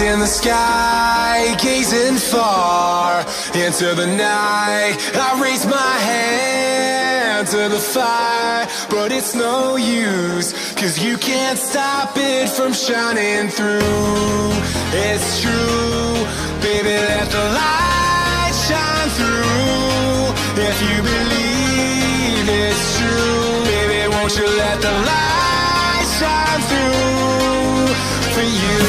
in the sky, gazing far into the night. I raise my hand to the fire, but it's no use, 'cause you can't stop it from shining through. It's true, baby, let the light shine through. If you believe it's true, baby, won't you let the light shine through for you.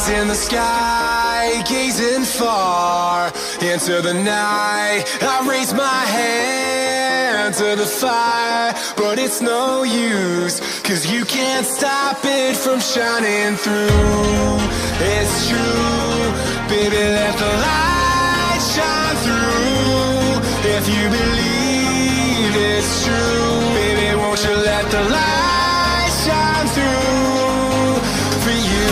In the sky, gazing far into the night. I raise my hand to the fire, but it's no use, 'cause you can't stop it from shining through. It's true, baby, let the light shine through. If you believe it's true, baby, won't you let the light shine through for you.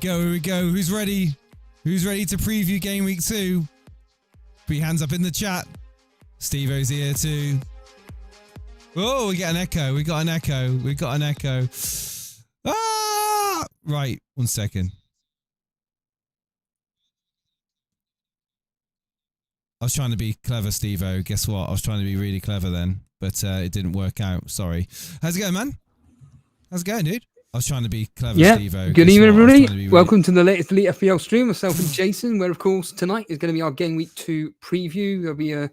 Here we go. Who's ready? Who's ready to preview Game Week 2? Put your hands up in the chat. Steve-O's here too. Oh, we got an echo. Ah! Right, 1 second. I was trying to be clever, Steve-O. Guess what? I was trying to be really clever then, but it didn't work out. Sorry. How's it going, man? How's it going, dude? I was trying to be clever, Steve-O. Good evening, everybody. Welcome to the latest Elite FPL stream. Myself and Jason, where, of course, tonight is going to be our Game Week 2 preview. There'll be a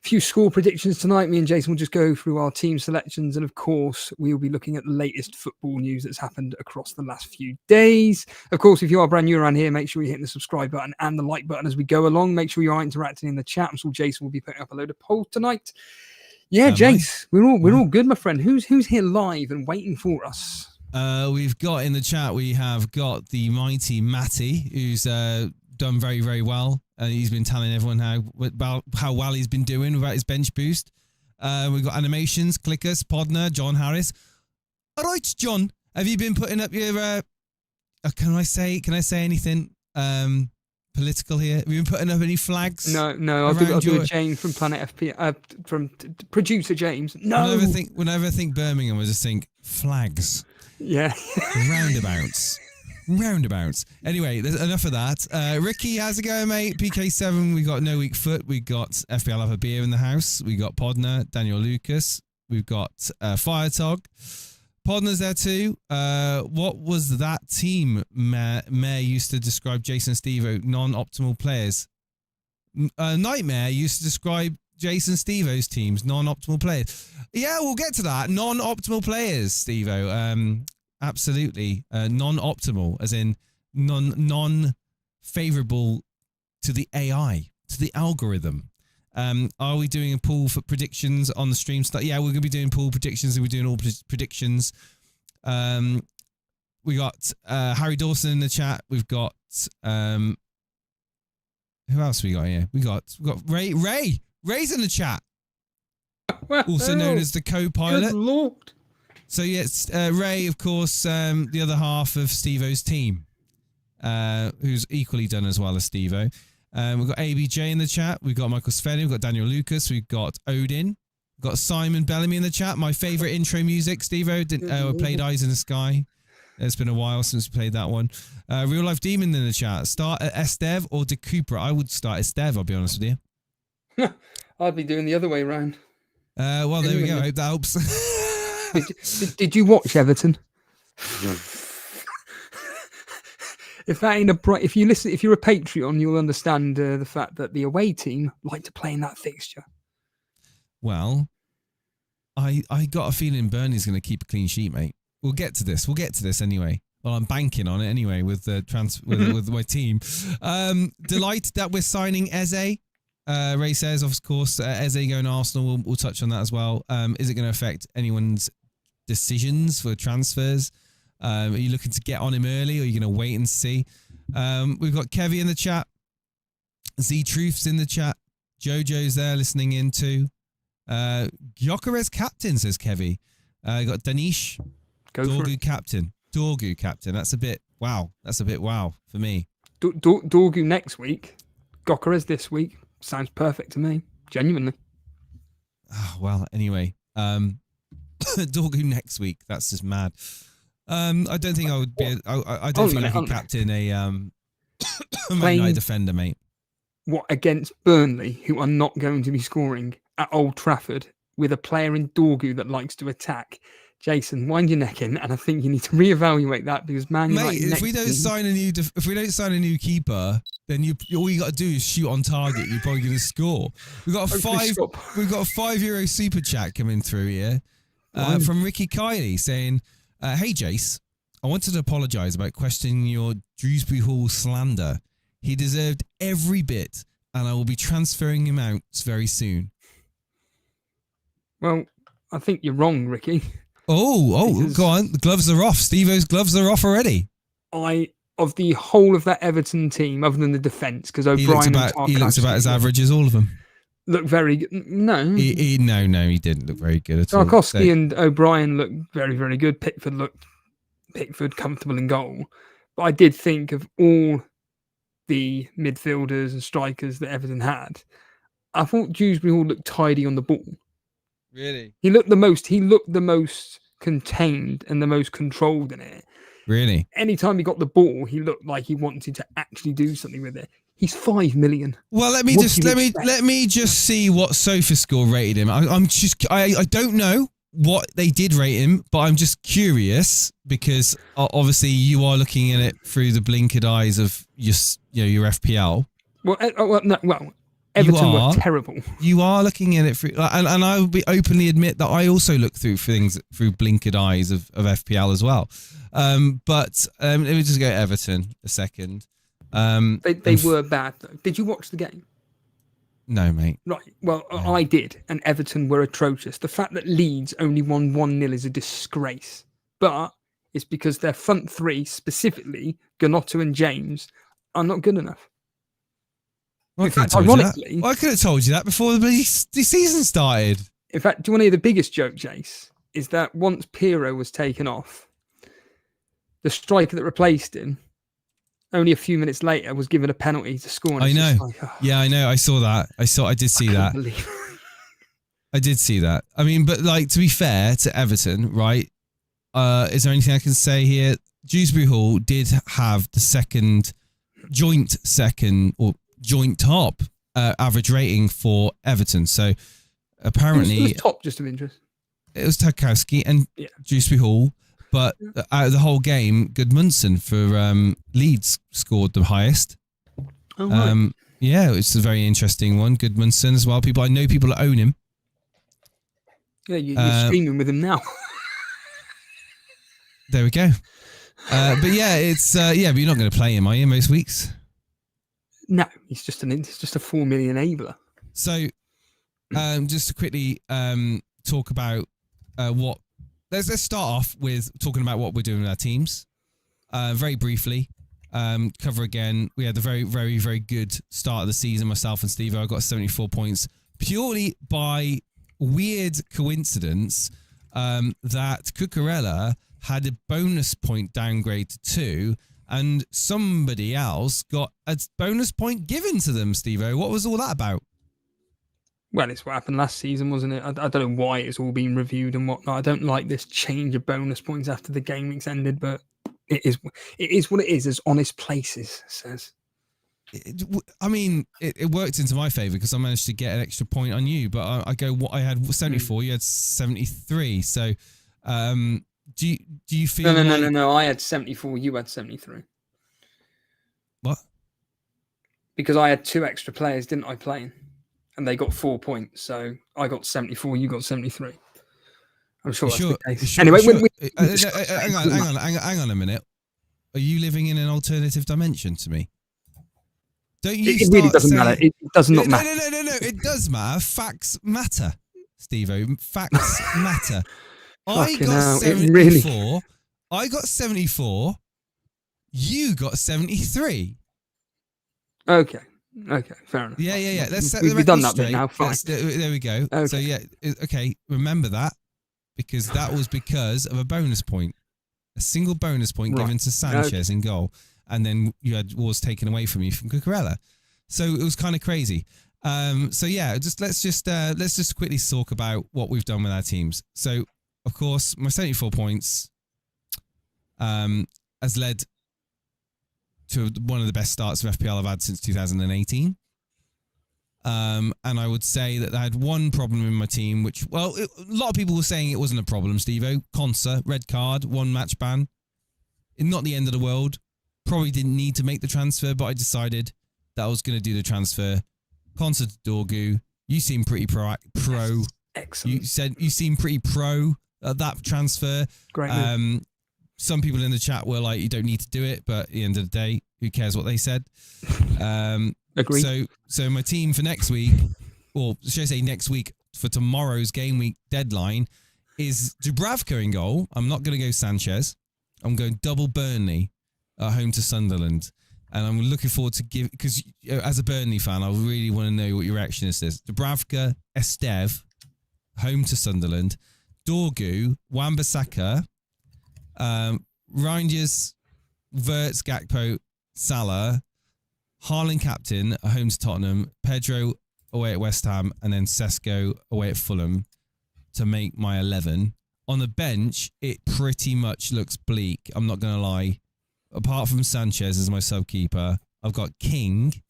few score predictions tonight. Me and Jason will just go through our team selections. And, of course, we'll be looking at the latest football news that's happened across the last few days. Of course, if you are brand new around here, make sure you're hitting the subscribe button and the like button as we go along. Make sure you are interacting in the chat. So Jason will be putting up a load of polls tonight. Yeah, Jace, we're all good, my friend. Who's here live and waiting for us? We've got in the chat, we have got the mighty Matty, who's done very, very well. He's been telling everyone about how well he's been doing about his bench boost. We've got animations, clickers, Podner, John Harris. All right, John, have you been putting up your... can I say anything political here? Have you been putting up any flags? No. I'll do a James from Planet FPL, from producer James. No. Whenever I think Birmingham, I just think flags. Yeah. Roundabouts. Anyway, there's enough of that. Ricky, how's it going, mate? PK7, we got No Weak Foot. We got FPL Have a Beer in the house. We got Podner, Daniel Lucas. We've got Firetog. Podner's there too. What was that team Mayor used to describe Jason Stevo non-optimal players? Nightmare used to describe Jason Stevo's teams non-optimal players. Yeah, we'll get to that. Non-optimal players, Stevo. Absolutely. Non-optimal, as in non-favorable to the AI, to the algorithm. Are we doing a pool for predictions on the stream? Yeah, we're going to be doing pool predictions, and we're doing all predictions. We got Harry Dawson in the chat. We've got who else we got here? We got Ray. Ray's in the chat. Also known as the co-pilot. Good Lord. So yes, Ray, of course, the other half of Stevo's team, who's equally done as well as Stevo. We've got ABJ in the chat. We've got Michael Svenny. We've got Daniel Lucas. We've got Odin. We've got Simon Bellamy in the chat. My favourite intro music, Stevo. Played Eyes in the Sky. It's been a while since we played that one. Real Life Demon in the chat. Start at Estev or De Cooper. I would start Estev, I'll be honest with you. I'd be doing the other way around. Well, there we go. I hope that helps. Did you watch Everton? If you're a Patreon, you'll understand the fact that the away team like to play in that fixture. Well, I got a feeling Burnley's going to keep a clean sheet, mate. We'll get to this anyway. Well, I'm banking on it anyway with the with my team. Delighted that we're signing Eze. Ray says, of course, Eze going to Arsenal. We'll touch on that as well. Is it going to affect anyone's decisions for transfers? Are you looking to get on him early, or are you going to wait and see? We've got Kevy in the chat. Z Truth's in the chat. Jojo's there listening in too. Gyokeres captain, says Kevy. You got Danish. Dorgu captain. Dorgu captain. That's a bit wow. That's a bit wow for me. Dorgu next week. Gyokeres this week. Sounds perfect to me. Genuinely. Oh, well, anyway. Dorgu next week. That's just mad. I don't think I would be. I don't think I could captain a Man United defender, mate. What, against Burnley, who are not going to be scoring at Old Trafford, with a player in Dorgu that likes to attack? Jason, wind your neck in, and I think you need to reevaluate that, because Man United. Mate, if we don't sign a new keeper, then all you got to do is shoot on target. You're probably going to score. We've got a €5 super chat coming through here from Ricky Kiley saying, "Hey Jace, I wanted to apologise about questioning your Dewsbury Hall slander. He deserved every bit, and I will be transferring him out very soon." Well, I think you're wrong, Ricky. Oh, go on. The gloves are off. Steve-O's gloves are off already. Of the whole of that Everton team, other than the defence, because O'Brien he looks about as average as all of them. Look very good. No. He didn't look very good at all. Tarkowski and O'Brien looked very, very good. Pickford comfortable in goal. But I did think of all the midfielders and strikers that Everton had, I thought Dewsbury Hall looked tidy on the ball. Really? He looked the most contained and the most controlled in it. Really? Anytime he got the ball, he looked like he wanted to actually do something with it. He's 5 million. Well, let me just see what SofaScore rated him. I don't know what they did rate him, but I'm just curious, because obviously you are looking at it through the blinkered eyes of your FPL. Everton were terrible. You are looking at it through, and I will openly admit that I also look through things through blinkered eyes of FPL as well. But let me just go to Everton a second. They were bad, though. Did you watch the game? No, mate. Right. Well, no. I did, and Everton were atrocious. The fact that Leeds only won 1-0 is a disgrace. But It's because their front three, specifically Gnotto and James, are not good enough. Well, In fact, ironically, I could have told you that before the season started. In fact, do you want to hear the biggest joke, Jace? Is that once Pirro was taken off, the striker that replaced him, only a few minutes later, was given a penalty to score. And I know. Like, oh, yeah, I know. I saw that. I did see that. I did see that. I mean, but like, to be fair to Everton, right? Is there anything I can say here? Dewsbury Hall did have the joint top average rating for Everton. So apparently, who's top, just of interest. It was Tarkowski and Dewsbury Hall, but out of the whole game, Goodmanson for Leeds scored the highest. Oh, right. Yeah, it's a very interesting one. Goodmanson as well. I know people that own him. Yeah, you're streaming with him now. There we go. But yeah, it's but you're not going to play him, are you? Most weeks. No, he's just a 4 million enabler. So, just to quickly talk about let's start off with talking about what we're doing with our teams. Very briefly, cover again. We had a very, very, very good start of the season. Myself and Steve, I got 74 points purely by weird coincidence that Cucurella had a bonus point downgrade to 2, and somebody else got a bonus point given to them, Steve-O. What was all that about? Well, it's what happened last season, wasn't it? I don't know why it's all been reviewed and whatnot. I don't like this change of bonus points after the game week's ended, but it is what it is, as Honest Places says. It worked into my favour because I managed to get an extra point on you, but I had 74, you had 73, so do you feel No, I had 74, you had 73. What? Because I had 2 extra players, didn't I, playing? And they got 4 points, so I got 74, you got 73. I'm sure that's the case. Anyway, hang on a minute. Are you living in an alternative dimension to me? Don't you? It really doesn't matter. It does not matter. No. It does matter. Facts matter, Steve-O. Facts matter. I got 74. Really... I got 74. You got 73. Okay, fair enough. Yeah. Let's set We've done that bit now. Fine. There we go. Okay. So okay. Remember that, because that was because of a bonus point, a single bonus point given to Sanchez in goal, and then you had Wars taken away from you from Cucurella. So it was kind of crazy. So yeah, let's just quickly talk about what we've done with our teams. So of course, my 74 points has led to one of the best starts of FPL I've had since 2018. And I would say that I had one problem in my team, which, a lot of people were saying it wasn't a problem, Steve-O. Consa, red card, 1 match ban. Not the end of the world. Probably didn't need to make the transfer, but I decided that I was going to do the transfer. Consa to Dorgu. You seem pretty pro. Excellent. You seem pretty pro at that transfer. Great. Some people in the chat were like, you don't need to do it, but at the end of the day, who cares what they said? Agree. So my team for next week, or should I say next week, for tomorrow's game week deadline, is Dubravka in goal. I'm not going to go Sanchez. I'm going double Burnley at home to Sunderland. And I'm looking forward to because as a Burnley fan, I really want to know what your reaction is to this. Dubravka, Estev, home to Sunderland. Dorgu, Wan-Bissaka, Rangers, Wirtz, Gakpo, Salah, Haaland captain at home to Tottenham, Pedro away at West Ham, and then Sesko away at Fulham to make my 11. On the bench, it pretty much looks bleak. I'm not going to lie. Apart from Sanchez as my sub-keeper, I've got King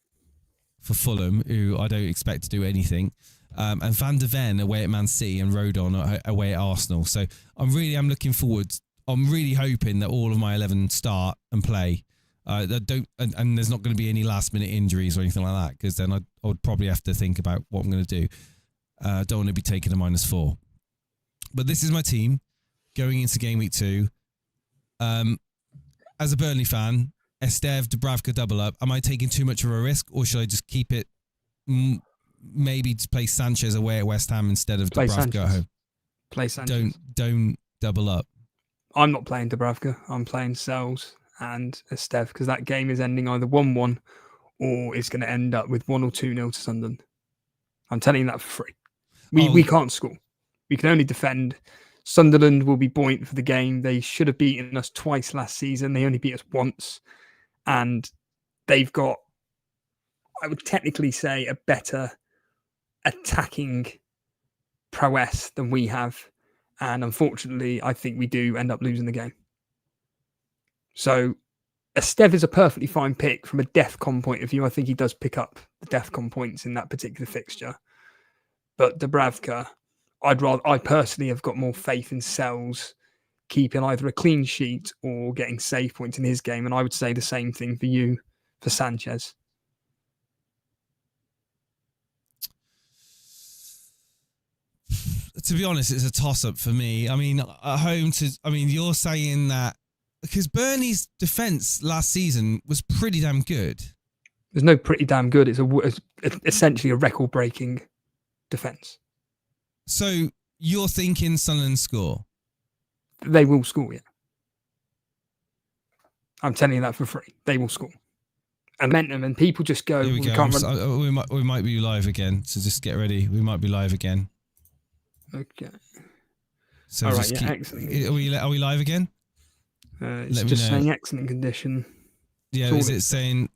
for Fulham, who I don't expect to do anything, and Van de Ven away at Man City and Rodon away at Arsenal. So I'm looking forward. I'm really hoping that all of my 11 start and play. And there's not going to be any last-minute injuries or anything like that, because then I would probably have to think about what I'm going to do. Don't want to be taking a -4. But this is my team going into game week 2. As a Burnley fan, Estev, Dubravka double up. Am I taking too much of a risk, or should I just keep it? Maybe to play Sanchez away at West Ham instead of Dubravka at home. Play Sanchez. Don't double up. I'm not playing Dubravka. I'm playing Sells and Esteve because that game is ending either 1-1 or it's going to end up with 1 or 2-0 to Sunderland. I'm telling you that for free. We can't score. We can only defend. Sunderland will be buoyant for the game. They should have beaten us twice last season. They only beat us once. And they've got, I would technically say, a better attacking prowess than we have. And unfortunately, I think we do end up losing the game. So Esteve is a perfectly fine pick from a DEFCON point of view. I think he does pick up the DEFCON points in that particular fixture. But Dubravka, I personally have got more faith in Sells keeping either a clean sheet or getting save points in his game. And I would say the same thing for you for Sanchez. To be honest, it's a toss-up for me. I mean, you're saying that because Burnley's defence last season was pretty damn good. There's no pretty damn good. It's essentially a record-breaking defence. So you're thinking Sunderland score? They will score, yeah. I'm telling you that for free. They will score. And momentum, and people just go. Here we go. We might be live again. So just get ready. We might be live again. Okay. So all right, excellent. Are we live again? It's just saying excellent condition. Yeah, is it saying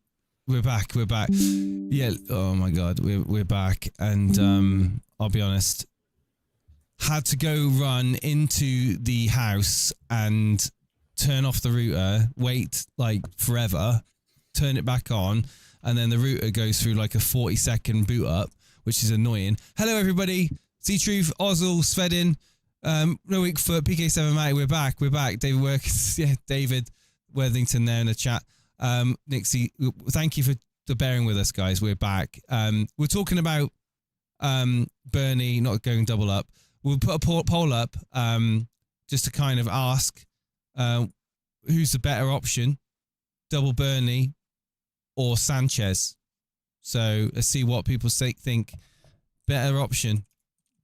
we're back? We're back. Yeah. Oh my God, we're back. And I'll be honest, had to go run into the house and turn off the router, wait like forever, turn it back on, and then the router goes through like a 40-second boot up, which is annoying. Hello everybody. C-Truth, Ozil, Svedin, No Week for PK7 Mate. We're back. David Workers, yeah, David Worthington there in the chat. Nixie, thank you for bearing with us, guys. We're back. We're talking about Burnley not going double up. We'll put a poll up just to kind of ask who's the better option, double Burnley or Sanchez. So let's see what people think better option.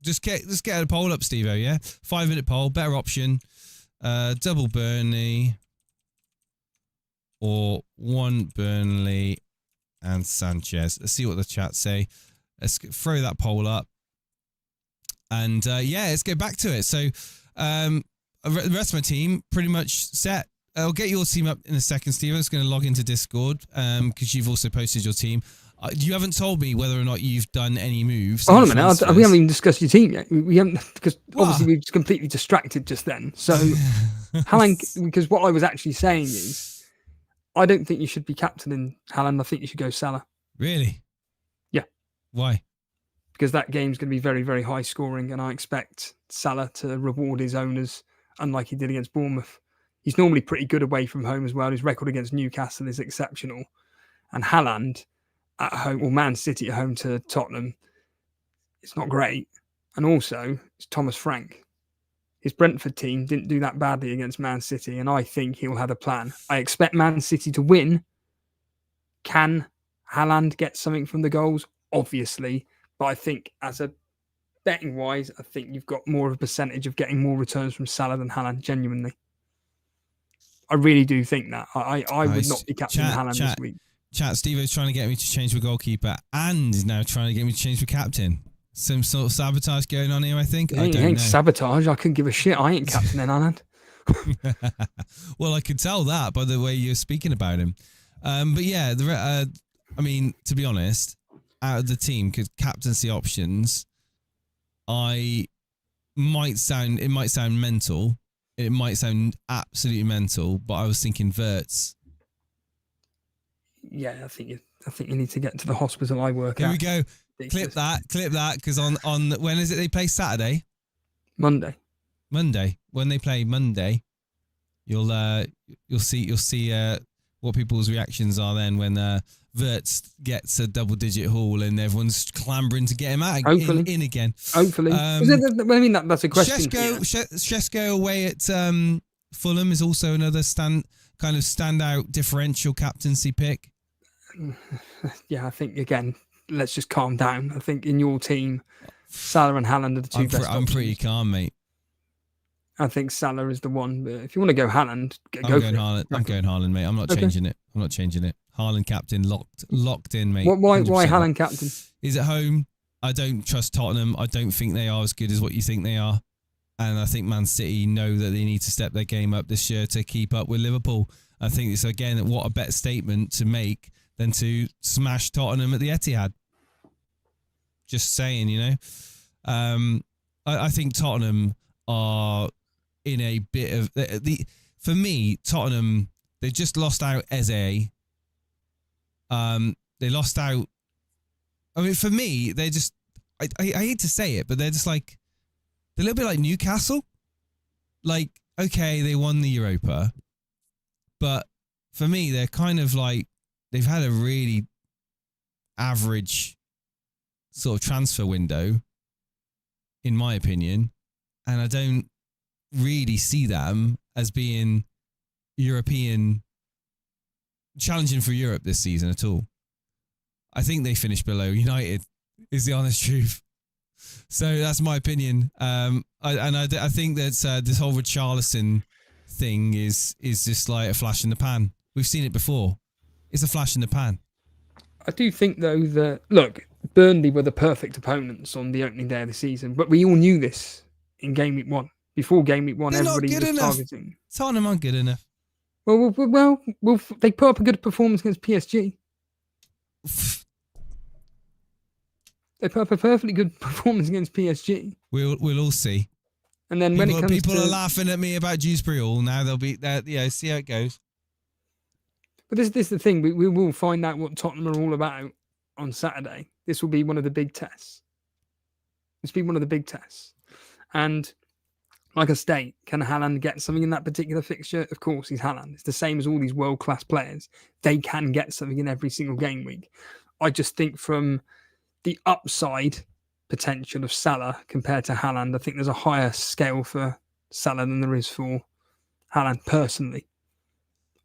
Just get a poll up, Steve-O, yeah? 5-minute poll, better option, double Burnley or one Burnley and Sanchez. Let's see what the chat say. Let's throw that poll up. And let's get back to it. So the rest of my team pretty much set. I'll get your team up in a second, Steve. I'm just going to log into Discord because you've also posted your team. You haven't told me whether or not you've done any moves. Hold on a minute. We haven't even discussed your team yet. We haven't, because obviously we were completely distracted just then. So, because what I was actually saying is, I don't think you should be captaining Haaland. I think you should go Salah. Really? Yeah. Why? Because that game's going to be very, very high scoring, and I expect Salah to reward his owners, unlike he did against Bournemouth. He's normally pretty good away from home as well. His record against Newcastle is exceptional. And Haaland at home, or Man City at home to Tottenham, it's not great. And also, it's Thomas Frank. His Brentford team didn't do that badly against Man City, and I think he'll have a plan. I expect Man City to win. Can Haaland get something from the goals? Obviously. But I think as a betting-wise, I think you've got more of a percentage of getting more returns from Salah than Haaland, genuinely. I really do think that. I would not be captaining Haaland this week. Chat, Steve-O's trying to get me to change my goalkeeper and is now trying to get me to change my captain. Some sort of sabotage going on here, I think. I don't know. Sabotage. I couldn't give a shit. I ain't captaining Haaland. Well, I could tell that by the way you're speaking about him. But yeah, I mean, to be honest, out of the team, because captaincy options, it might sound mental. It might sound absolutely mental, but I was thinking Wirtz. Yeah, I think you need to get to the hospital I work at. Here we go. Clip that, because on when is it they play Saturday? Monday. When they play Monday, you'll see what people's reactions are then when Wirtz gets a double-digit haul and everyone's clambering to get him out in again. Hopefully. I mean, that's a question. Shesko away at Fulham is also another standout differential captaincy pick. Yeah, I think, again, let's just calm down. I think in your team, Salah and Haaland are the two best options. I'm pretty calm, mate. I think Salah is the one. But if you want to go Haaland, I'm go going for Haaland. it. I'm going Haaland, mate. I'm not changing it. I'm not changing it. Haaland captain, locked in, mate. Why 100% Haaland captain? He's at home. I don't trust Tottenham. I don't think they are as good as what you think they are. And I think Man City know that they need to step their game up this year to keep up with Liverpool. I think it's, again, what a better statement to make than to smash Tottenham at the Etihad. Just saying, you know. I think Tottenham are in a bit of... For me, Tottenham, they just lost out Eze. They lost out... I mean, for me, they're just... I hate to say it, but they're just like... They're a little bit like Newcastle. Like, okay, they won the Europa. But for me, they're kind of like... They've had a really average sort of transfer window, in my opinion. And I don't really see them as being European... challenging for Europe this season at all. I think they finished below United, is the honest truth. So that's my opinion. I think that this whole Richarlison thing is just like a flash in the pan. We've seen it before. It's a flash in the pan. I do think, though, that, look, Burnley were the perfect opponents on the opening day of the season, but we all knew this in Game Week 1. Before Game Week 1, They're everybody not good was enough. targeting. Tottenham aren't good enough. Well, they put up a good performance against PSG. They put up a perfectly good performance against PSG. We'll all see. And then when it comes people to... are laughing at me about Dewsbury Hall. Now they'll be there. Yeah, see how it goes. But this is the thing. We will find out what Tottenham are all about on Saturday. This will be one of the big tests. This will be one of the big tests. And like I state, can Haaland get something in that particular fixture? Of course, he's Haaland. It's the same as all these world-class players. They can get something in every single game week. I just think from the upside potential of Salah compared to Haaland, I think there's a higher scale for Salah than there is for Haaland personally.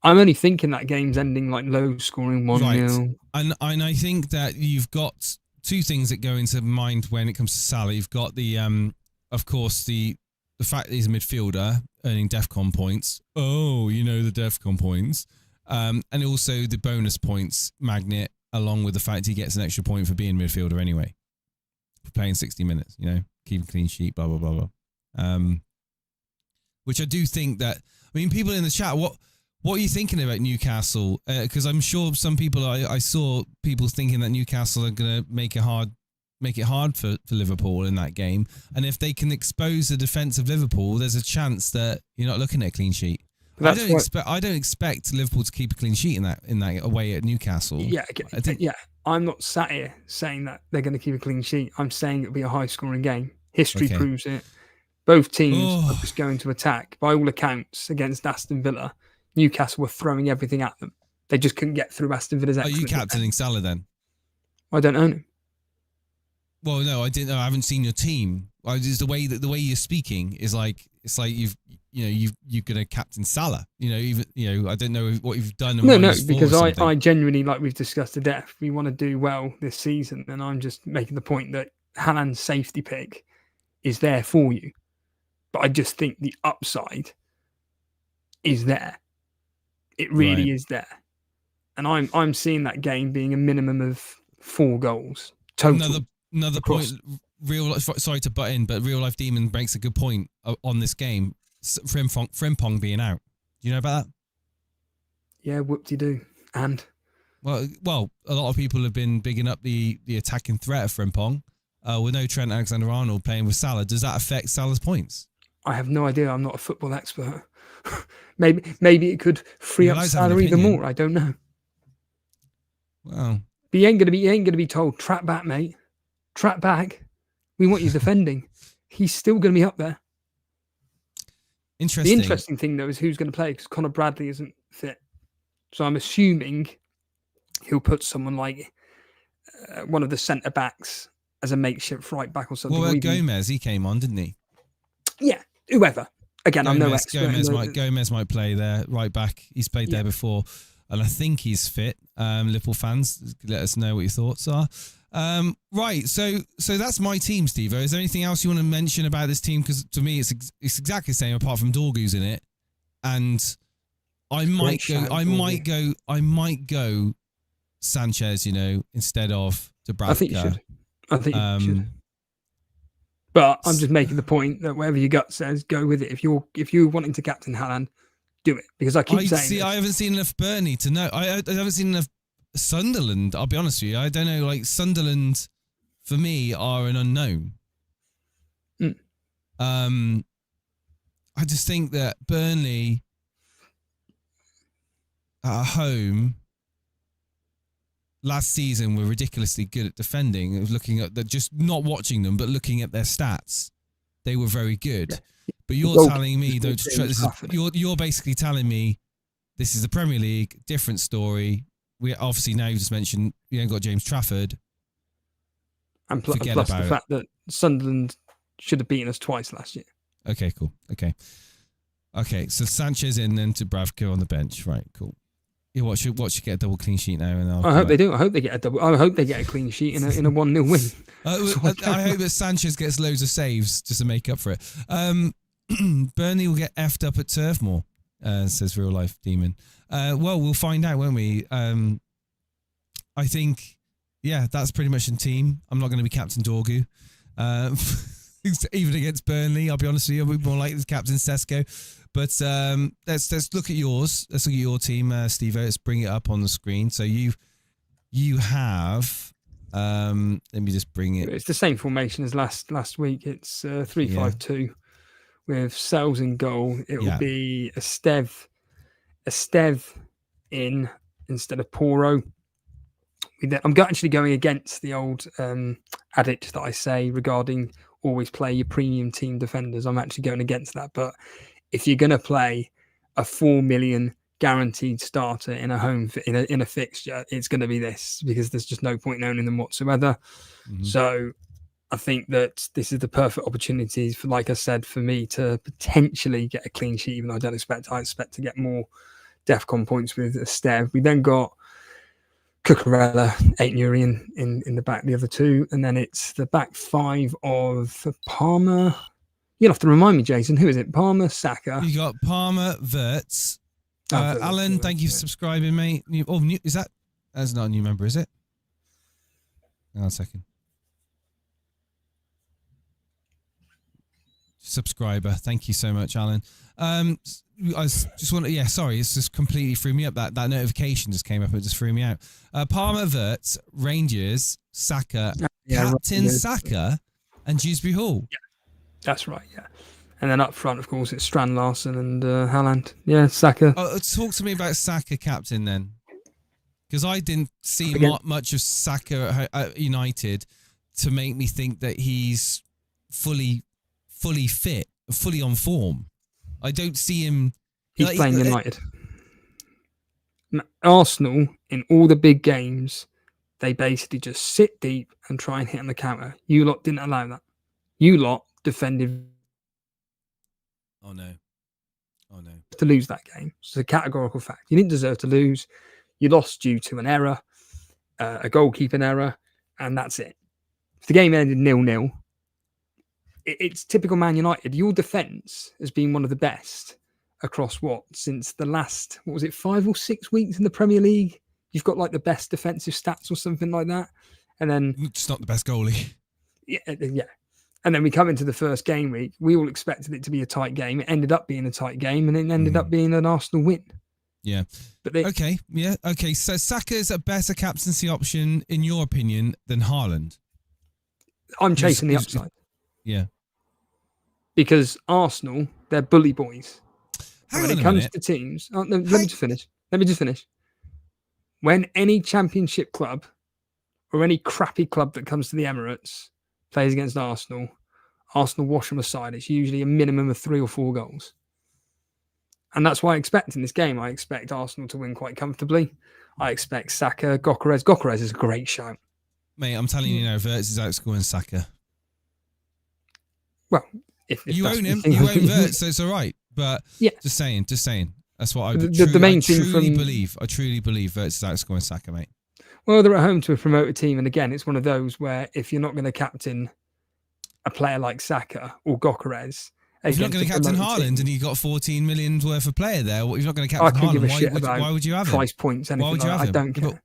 I'm only thinking that game's ending like low scoring 1-0. Right. And I think that you've got two things that go into mind when it comes to Salah. You've got the, of course, the fact that he's a midfielder earning DEFCON points. Oh, you know, the DEFCON points. And also the bonus points magnet, along with the fact he gets an extra point for being midfielder anyway. For playing 60 minutes, you know, keep a clean sheet, blah, blah, blah, blah. Which I do think that, I mean, people in the chat, what are you thinking about Newcastle? Because I'm sure some people, I saw people thinking that Newcastle are going to make it hard for Liverpool in that game. And if they can expose the defence of Liverpool, there's a chance that you're not looking at a clean sheet. I don't expect Liverpool to keep a clean sheet in that away at Newcastle. Yeah, I'm not sat here saying that they're going to keep a clean sheet. I'm saying it'll be a high scoring game. History proves it. Both teams are just going to attack. By all accounts, against Aston Villa, Newcastle were throwing everything at them. They just couldn't get through Aston Villa's excellent. Are you captaining Salah then? I don't own him. Well, no, I didn't know. I haven't seen your team. Just the way you're speaking is like it's like you're gonna captain Salah. I don't know what you've done. No, because I genuinely, like we've discussed to death, we want to do well this season, and I'm just making the point that Haaland's safety pick is there for you, but I just think the upside is there. It really is there, and I'm seeing that game being a minimum of 4 goals total. Another point. Sorry to butt in, but Real Life Demon makes a good point on this game. Frimpong being out. Do you know about that? Yeah, whoop-de-doo. And? Well, a lot of people have been bigging up the attacking threat of Frimpong. With no Trent Alexander-Arnold playing with Salah, does that affect Salah's points? I have no idea. I'm not a football expert. maybe it could free up Salah even more. I don't know. Well, but you ain't gonna be told, trap back, mate. Trap back. We want you defending. He's still going to be up there. Interesting. The interesting thing, though, is who's going to play, because Conor Bradley isn't fit. So I'm assuming he'll put someone like one of the centre-backs as a makeshift right back or something. Well, Gomez, he came on, didn't he? Yeah, whoever. Again, I'm no expert. Gomez might play there, right back. He's played there before, and I think he's fit. Liverpool fans, let us know what your thoughts are. Right, so that's my team, Steve. Is there anything else you want to mention about this team? Because to me, it's exactly the same, apart from Dorgu's in it, and I might go Sanchez, instead of Dubravka. I think you should. You should. But I'm just making the point that whatever your gut says, go with it. If you're wanting to captain Haaland, do it, because I keep saying. I haven't seen enough Burnley to know. I haven't seen enough Sunderland. I'll be honest with you. I don't know. Like Sunderland, for me, are an unknown. I just think that Burnley at home last season were ridiculously good at defending. Looking at just not watching them, but looking at their stats, they were very good. Yeah. But you're telling me you're basically telling me this is the Premier League, different story. We obviously now you just mentioned you ain't got James Trafford, and plus the fact that Sunderland should have beaten us twice last year. Okay, cool. Okay. So Sanchez in, then Dubravka on the bench. Right, cool. Yeah, what should get a double clean sheet now? And I hope they do. I hope they get a double. I hope they get a clean sheet in a 1-0 win. I hope that Sanchez gets loads of saves just to make up for it. Burnley will get effed up at Turf Moor, says Real Life Demon. Well, we'll find out, won't we? I think, that's pretty much in team. I'm not going to be Captain Dorgu. Even against Burnley, I'll be honest with you, I'll be more like this Captain Sesko. But let's look at yours. Let's look at your team, Steve. Let's bring it up on the screen. So you have. Let me just bring it. It's the same formation as last week. It's 3-5-2 with Sells in goal. It will be Esteve in instead of Poro. I'm actually going against the old adage that I say regarding always play your premium team defenders. I'm actually going against that, but if you're going to play a 4 million guaranteed starter in a home in a fixture, it's going to be this, because there's just no point in owning them whatsoever. Mm-hmm. So I think that this is the perfect opportunity for, like I said, for me to potentially get a clean sheet, even though I expect to get more DEFCON points with Esteve. We then got Cucurella, 8 Nuri in the back, the other two, and then it's the back five of Palmer. You'll have to remind me, Jason. Who is it? Palmer, Saka. You got Palmer, Wirtz. Alan, thank you for subscribing, mate. Is that? That's not a new member, is it? Hang on a second. Subscriber. Thank you so much, Alan. I just want to, sorry, it's just completely threw me up. That notification just came up and it just threw me out. Palmer, Wirtz, Rangers, Saka, Captain Saka, and Dewsbury Hall. Yeah. That's right, yeah. And then up front, of course, it's Strand Larsen and Haaland. Yeah, Saka. Talk to me about Saka, captain, then. Because I didn't see much of Saka at United to make me think that he's fully fit, fully on form. I don't see him... He's playing United. Arsenal, in all the big games, they basically just sit deep and try and hit on the counter. You lot didn't allow that. You lot defended. Oh no. To lose that game. It's a categorical fact. You didn't deserve to lose. You lost due to an error, a goalkeeping error, and that's it. If the game ended 0-0, it's typical Man United. Your defence has been one of the best across since the last, 5 or 6 weeks in the Premier League? You've got like the best defensive stats or something like that. And then it's not the best goalie. Yeah. And then we come into the first game week. We all expected it to be a tight game. It ended up being a tight game, and it ended up being an Arsenal win. Yeah. But okay. So Saka is a better captaincy option, in your opinion, than Haaland? I'm chasing the upside. Yeah. Because Arsenal, they're bully boys. When it comes to teams... let me just finish. When any championship club or any crappy club that comes to the Emirates plays against Arsenal wash them aside. It's usually a minimum of 3 or 4 goals. And that's why I expect in this game. I expect Arsenal to win quite comfortably. I expect Saka, Gyökeres. Gyökeres is a great shout. Mate, I'm telling you now, Wirtz is outscoring Saka. Well, if you own him, you own Wirtz, so it's all right. But just saying. That's what I truly believe. I truly believe Wirtz is outscoring Saka, mate. Well, they're at home to a promoted team, and again, it's one of those where if you're not going to captain a player like Saka or Gokeres, if you're not going to captain Haaland and you've got 14 million worth of player there, if you're not going to captain Haaland, why would you have him? Price points, anything like that. I don't care.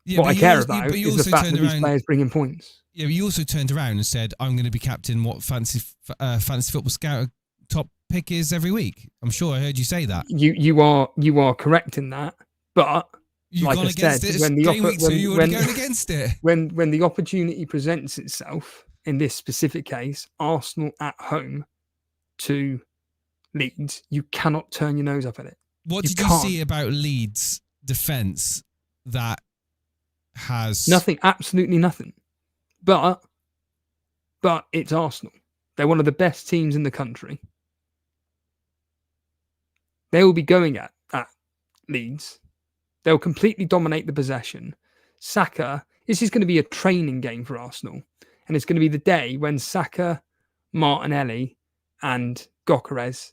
Yeah, what I care about is the fact that these players bring in points. Yeah, but you also turned around and said, I'm going to be captain what fantasy football scout top pick is every week. I'm sure I heard you say that. You are correct in that, but you've like gone against it. When you were going against it. When the opportunity presents itself, in this specific case, Arsenal at home to Leeds, you cannot turn your nose up at it. What did you see about Leeds' defence that has nothing? Absolutely nothing. But it's Arsenal. They're one of the best teams in the country. They will be going at Leeds. They'll completely dominate the possession. Saka, this is going to be a training game for Arsenal. And it's going to be the day when Saka, Martinelli and Gokeres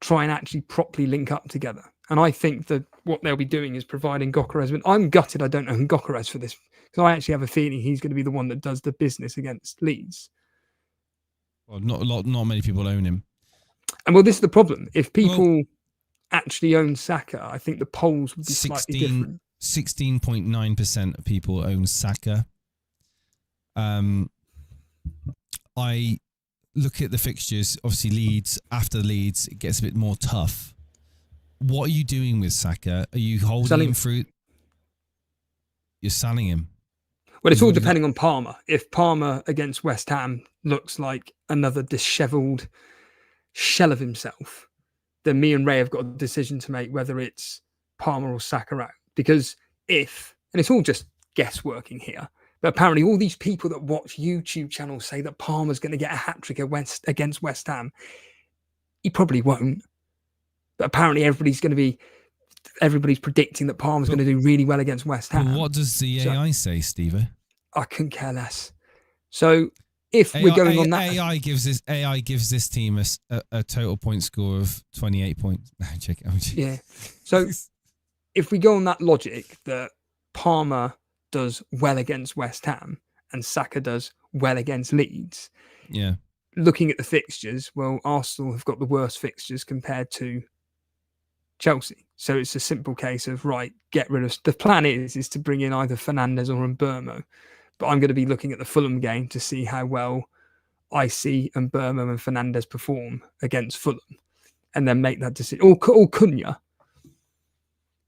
try and actually properly link up together. And I think that what they'll be doing is providing Gokeres. But I'm gutted I don't own Gokeres for this, because I actually have a feeling he's going to be the one that does the business against Leeds. Well, not many people own him. And well, this is the problem. If people actually own Saka, I think the polls would be slightly different. 16.9% of people own Saka. I look at the fixtures. Obviously, after Leeds, it gets a bit more tough. What are you doing with Saka? Are you holding him through? You're selling him. Well, it's all depending on Palmer. If Palmer against West Ham looks like another dishevelled shell of himself, then me and Ray have got a decision to make whether it's Palmer or Saka out. Because and it's all just guessworking here, but apparently all these people that watch YouTube channels say that Palmer's going to get a hat-trick against West Ham. He probably won't. But apparently everybody's predicting that Palmer's going to do really well against West Ham. What does the AI say, Steve? I couldn't care less. So if we're going on that, AI gives this team a total point score of 28 points. No, check it. Yeah. So if we go on that logic that Palmer does well against West Ham and Saka does well against Leeds, yeah. Looking at the fixtures, well, Arsenal have got the worst fixtures compared to Chelsea. So it's a simple case of, get rid of... The plan is to bring in either Fernandes or Mbeumo. But I'm going to be looking at the Fulham game to see how well I see Mbeumo and Fernandes perform against Fulham, and then make that decision. Or Cunha,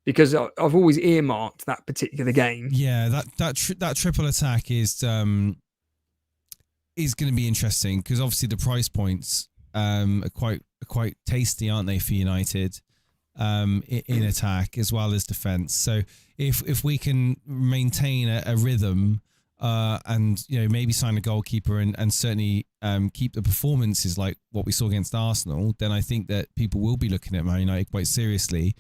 because I've always earmarked that particular game. Yeah, that triple attack is going to be interesting, because obviously the price points are quite tasty, aren't they, for United? In attack as well as defense. So if we can maintain a rhythm, and maybe sign a goalkeeper and certainly keep the performances like what we saw against Arsenal, then I think that people will be looking at Man United quite seriously.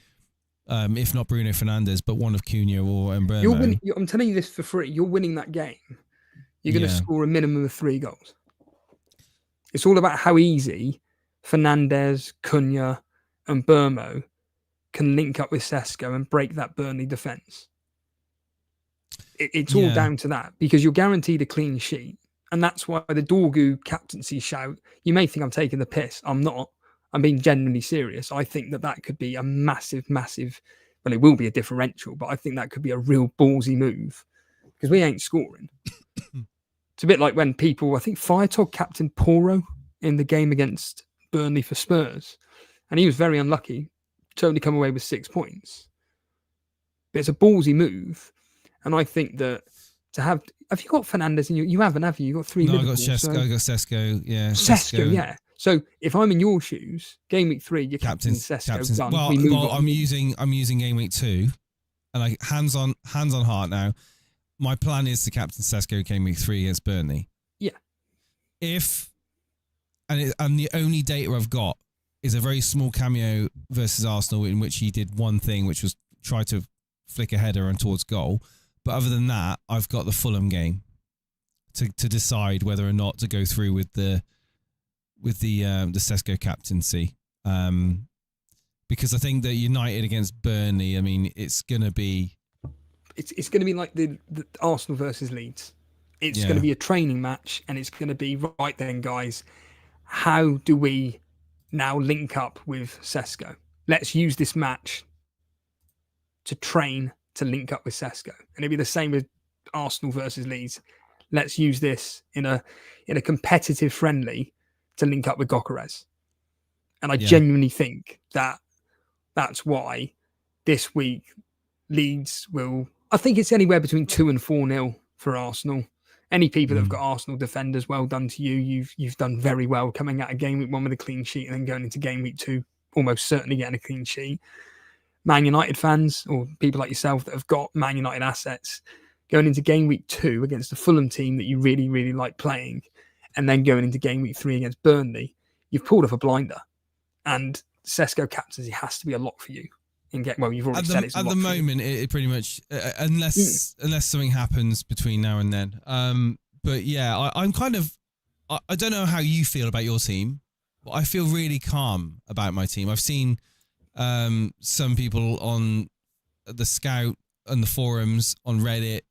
If not Bruno Fernandes, but one of Cunha or Mbeumo. I'm telling you this for free. You're winning that game. You're going to score a minimum of 3 goals. It's all about how easy Fernandes, Cunha, and Mbeumo can link up with Sesko and break that Burnley defence. It's all down to that, because you're guaranteed a clean sheet. And that's why the Dorgu captaincy shout, you may think I'm taking the piss. I'm not. I'm being genuinely serious. I think that could be a massive, well, it will be a differential, but I think that could be a real ballsy move, because we ain't scoring. It's a bit like when people, I think Firetog captained Poro in the game against Burnley for Spurs, and he was very unlucky to only come away with 6 points. But it's a ballsy move, and I think that to have you got Fernandes in you haven't, have you? You got 3 No, Liverpool, I got Sesko, yeah. Sesko, yeah. So if I'm in your shoes, game week 3, you're captain Sesko. Done. Well, I'm using game week 2, and hands on heart now. My plan is to captain Sesko game week 3 against Burnley. Yeah. And the only data I've got is a very small cameo versus Arsenal in which he did one thing, which was try to flick a header and towards goal. But other than that, I've got the Fulham game to decide whether or not to go through with the Sesko captaincy. Because I think that United against Burnley, I mean, it's going to be it's going to be like the Arsenal versus Leeds. It's going Yeah. to be a training match, and it's going to be right then, guys. How do we now link up with Sesko? Let's use this match to train to link up with Sesko, and it'd be the same with Arsenal versus Leeds. Let's use this in a competitive friendly to link up with Gokares. And I genuinely think that that's why this week Leeds will. I think it's anywhere between 2 and 4-0 for Arsenal. Any people that have got Arsenal defenders, well done to you. You've done very well coming out of game week 1 with a clean sheet and then going into game week 2, almost certainly getting a clean sheet. Man United fans or people like yourself that have got Man United assets going into game week 2 against a Fulham team that you really, really like playing, and then going into game week 3 against Burnley, you've pulled off a blinder. And Sesko captaincy has to be a lock for you. You've already said it's a at lock the for you. moment. It pretty much, unless something happens between now and then. But yeah, I'm kind of. I don't know how you feel about your team, but I feel really calm about my team. I've seen some people on the Scout and the forums on Reddit.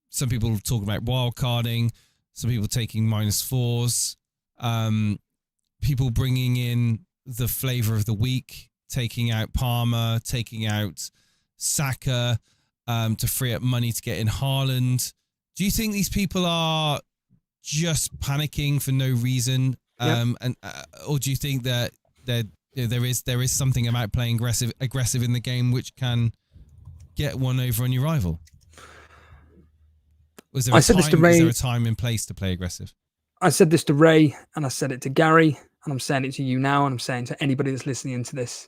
Some people talking about wildcarding. Some people taking -4s. People bringing in the flavour of the week, taking out Palmer, taking out Saka to free up money to get in Haaland. Do you think these people are just panicking for no reason, or do you think that there is something about playing aggressive in the game which can get one over on your rival? Is there a time and place to play aggressive? I said this to Ray, and I said it to Gary, and I'm saying it to you now, and I'm saying to anybody that's listening into this.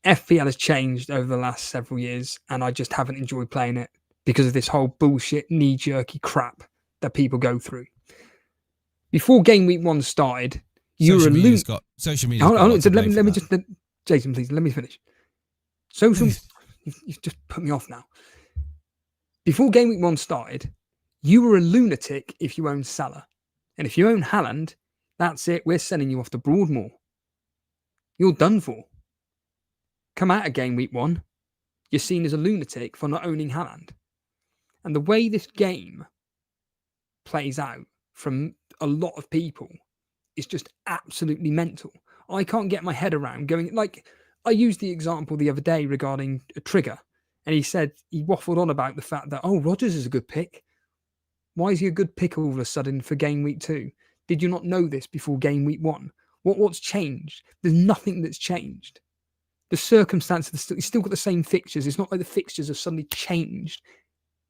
FPL has changed over the last several years, and I just haven't enjoyed playing it because of this whole bullshit, knee-jerky crap that people go through. Before game week 1 started, Social media's got let me just, Jason, please, let me finish. You've just put me off now. Before game week 1 started, you were a lunatic if you owned Salah. And if you own Haaland, that's it. We're sending you off to Broadmoor. You're done for. Come out of game week 1, you're seen as a lunatic for not owning Haaland. And the way this game plays out from a lot of people is just absolutely mental. I can't get my head around going, like, I used the example the other day regarding a trigger, and he waffled on about the fact that, Rodgers is a good pick. Why is he a good pick all of a sudden for game week 2? Did you not know this before game week 1? What's changed? There's nothing that's changed. The circumstances, you've still got the same fixtures. It's not like the fixtures have suddenly changed.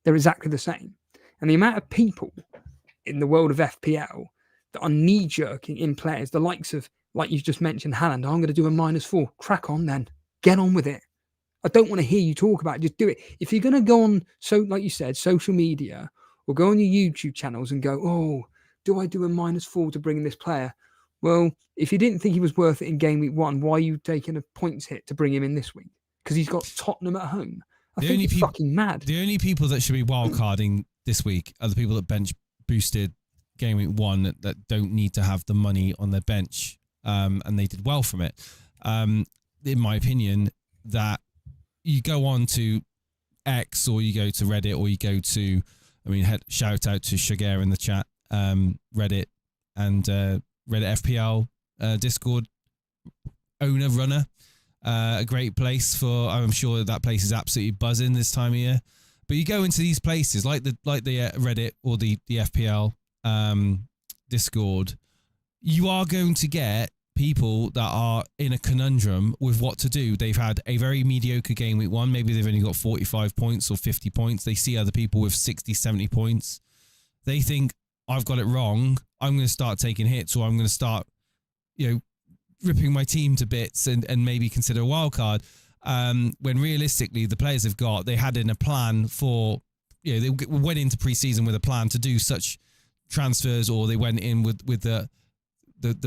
They're exactly the same. And the amount of people in the world of FPL that are knee-jerking in players, the likes of, like you've just mentioned, Haaland, I'm going to do a -4. Crack on then. Get on with it. I don't want to hear you talk about it. Just do it. If you're going to go on, like you said, social media, or go on your YouTube channels and go, do I do a -4 to bring in this player? Well, if you didn't think he was worth it in game week 1, why are you taking a points hit to bring him in this week? Because he's got Tottenham at home. I think it's fucking mad. The only people that should be wildcarding this week are the people that bench boosted game week 1 that don't need to have the money on their bench, and they did well from it. In my opinion, that you go on to X or you go to Reddit or you go to, shout out to Sugar in the chat, Reddit and Reddit FPL Discord runner. A great place I'm sure that place is absolutely buzzing this time of year. But you go into these places like the Reddit or the FPL Discord, you are going to get people that are in a conundrum with what to do. They've had a very mediocre game week 1. Maybe they've only got 45 points or 50 points. They see other people with 60, 70 points. They think, I've got it wrong. I'm going to start taking hits, or I'm going to start, ripping my team to bits and maybe consider a wild card. When realistically, the players they had in a plan for, they went into pre-season with a plan to do such transfers, or they went in with the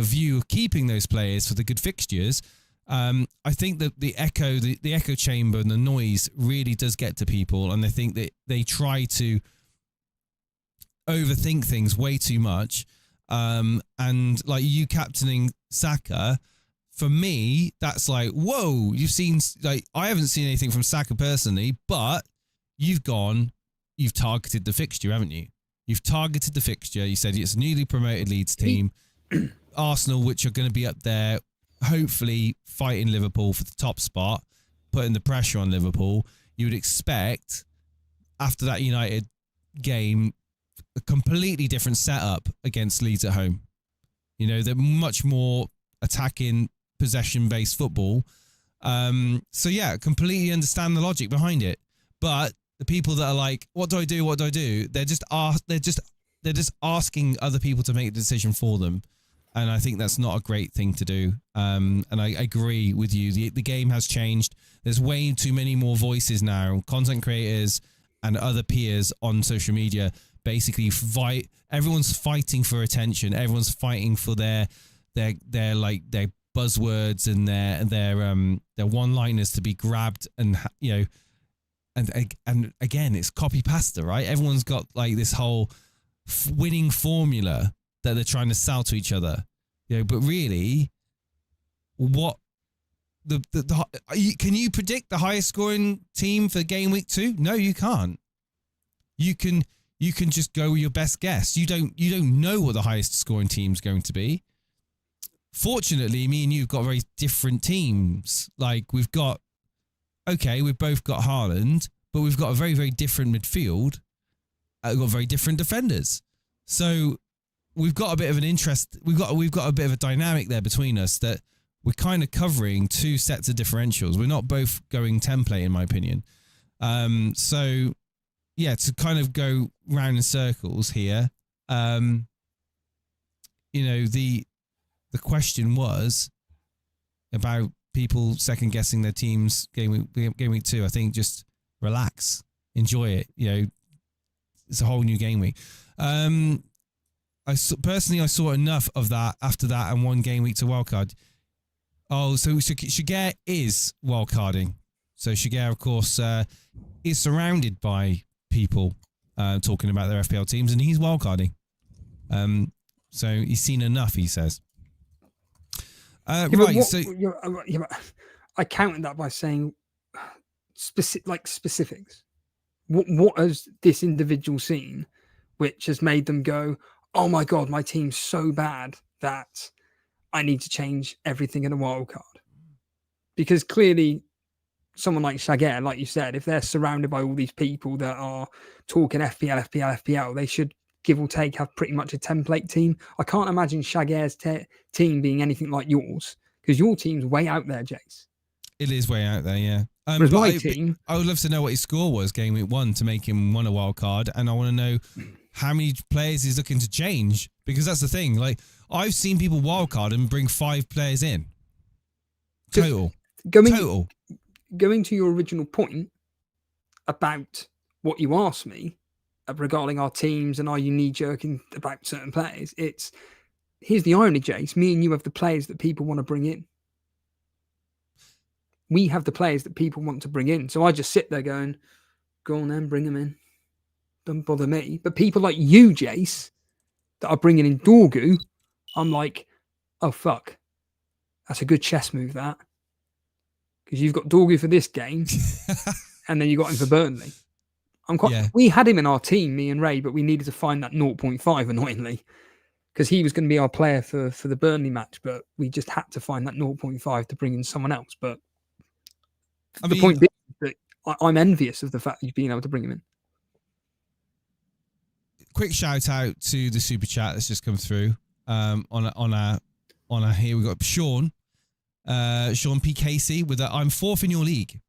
view of keeping those players for the good fixtures. I think that the echo chamber and the noise really does get to people, and I think that they try to overthink things way too much. And like you captaining Saka, for me, that's like, whoa, you've seen, like, I haven't seen anything from Saka personally, but you've targeted the fixture, haven't you? You've targeted the fixture. You said it's a newly promoted Leeds team. Arsenal, which are going to be up there, hopefully fighting Liverpool for the top spot, putting the pressure on Liverpool. You would expect, after that United game, a completely different setup against Leeds at home. They're much more attacking, possession-based football. So yeah, completely understand the logic behind it. But the people that are like, what do I do? What do I do? They're just asking other people to make the decision for them. And I think that's not a great thing to do. And I agree with you. The game has changed. There's way too many more voices now, content creators and other peers on social media. Basically, everyone's fighting for attention. Everyone's fighting for their buzzwords and their one-liners to be grabbed, and and again, it's copy pasta, right? Everyone's got like this whole winning formula that they're trying to sell to each other, but really, what can you predict the highest scoring team for game week 2? No, you can't. You can just go with your best guess. You don't know what the highest scoring team's going to be. Fortunately, me and you've got very different teams. Like we've both got Haaland, but we've got a very, very different midfield. We've got very different defenders. So we've got a bit of an interest. We've got a bit of a dynamic there between us that we're kind of covering two sets of differentials. We're not both going template, in my opinion. So yeah, to kind of go round in circles here, the question was about people second guessing their teams game week 2. I think just relax, enjoy it. It's a whole new game week. I saw enough of that after that and one game week to wildcard. Oh, so Shagir is wildcarding. So Shagir, of course, is surrounded by people talking about their FPL teams, and he's wildcarding. So he's seen enough, he says. I countered that by saying specifics. What has this individual seen which has made them go, oh my God, my team's so bad that I need to change everything in a wild card? Because clearly someone like Shagir, like you said, if they're surrounded by all these people that are talking FPL, they should give or take have pretty much a template team. I can't imagine Shagir's team being anything like yours, because your team's way out there, Jace. It is way out there, yeah. Whereas my team, I would love to know what his score was game week 1 to make him win a wild card, and I want to know how many players he's looking to change, because that's the thing. Like, I've seen people wild card and bring 5 players in total. Going to your original point about what you asked me regarding our teams and are you knee-jerking about certain players, here's the irony, Jace. Me and you have the players that people want to bring in. We have the players that people want to bring in. So I just sit there going, go on then, bring them in. Don't bother me. But people like you, Jace, that are bringing in Dorgu, I'm like, oh, fuck. That's a good chess move, that. Because you've got Dorgu for this game, and then you got him for Burnley. We had him in our team, me and Ray, but we needed to find that 0.5, annoyingly, because he was going to be our player for the Burnley match, but we just had to find that 0.5 to bring in someone else. But the point being that I'm envious of the fact that you've been able to bring him in. Quick shout out to the super chat that's just come through. On our here we got Sean P. Casey with I'm 4th in your league.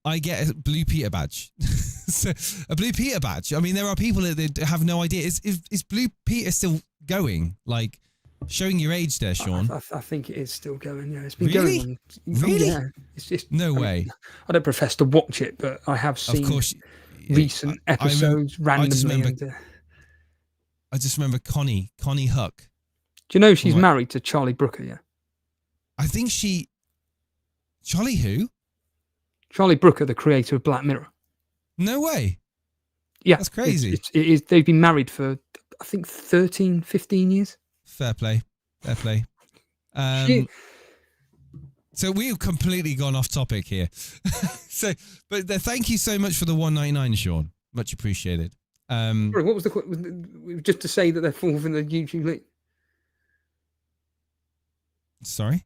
I get a Blue Peter badge. So, a Blue Peter badge. I mean, there are people that have no idea. Is Blue Peter still going? Like, showing your age there, Sean. I think it is still going. Yeah, it's been really? going on. Really? Yeah. It's just no way. I don't profess to watch it, but I have seen recent episodes randomly. I just remember Connie Huck. Do you know she's married to Charlie Brooker? Yeah. I think Charlie who? Charlie Brooker, the creator of Black Mirror. No way. Yeah. That's crazy. It is. They've been married for, I think, 13, 15 years. Fair play. So we've completely gone off topic here. But thank you so much for the 199, Sean. Much appreciated. Sorry, what was just to say that they're fourth in the YouTube league? Sorry?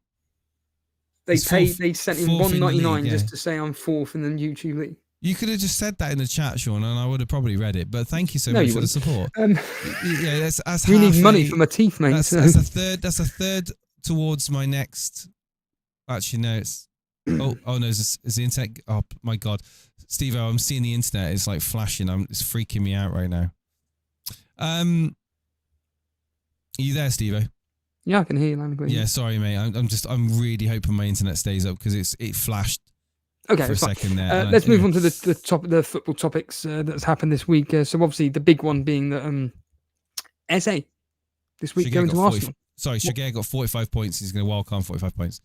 They sent in 199 just to say I'm fourth in the YouTube league. You could have just said that in the chat, Sean, and I would have probably read it. But thank you so much for the support. That's we need money for my teeth, mate. That's a third. That's a third towards my next. Actually, no. It's no. Is the internet? Oh my God, Steve, I'm seeing the internet. It's like flashing. It's freaking me out right now. Are you there, Steve? Yeah, I can hear you. Yeah, sorry, mate. I'm really hoping my internet stays up because it flashed. Okay, for a second there. Let's move on to the football topics that's happened this week. So obviously the big one being that Eze this week going to Arsenal. Sorry, Shaqiri got 45 points. He's going to wildcard 45 points.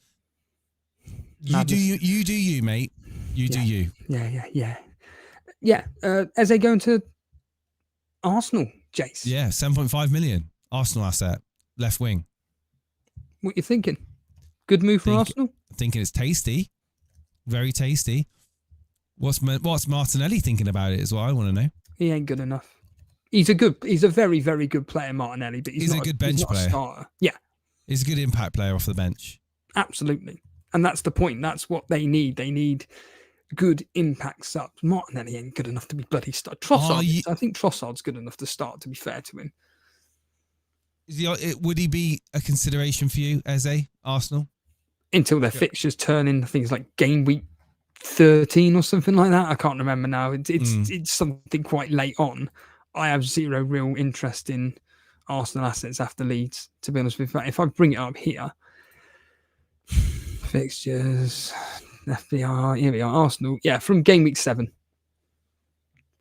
Madness. You do you, mate. You do you. Yeah. Eze going to Arsenal, Jace. Yeah, 7.5 million. Arsenal asset, left wing. What you thinking? Good move for Arsenal? Thinking it's tasty. Very tasty. What's Martinelli thinking about it is what I want to know. He ain't good enough. He's a very, very good player, Martinelli, but he's not a good bench player. A starter. Yeah. He's a good impact player off the bench. Absolutely. And that's the point. That's what they need. They need good impact subs. Martinelli ain't good enough to be bloody start. Trossard, I think Trossard's good enough to start, to be fair to him. Would he be a consideration for you as Arsenal? Until their fixtures turn in things like game week 13 or something like that. I can't remember now. It's something quite late on. I have zero real interest in Arsenal assets after Leeds, to be honest with you. If I bring it up here, fixtures, FPL, here we are, Arsenal. Yeah, from game week 7.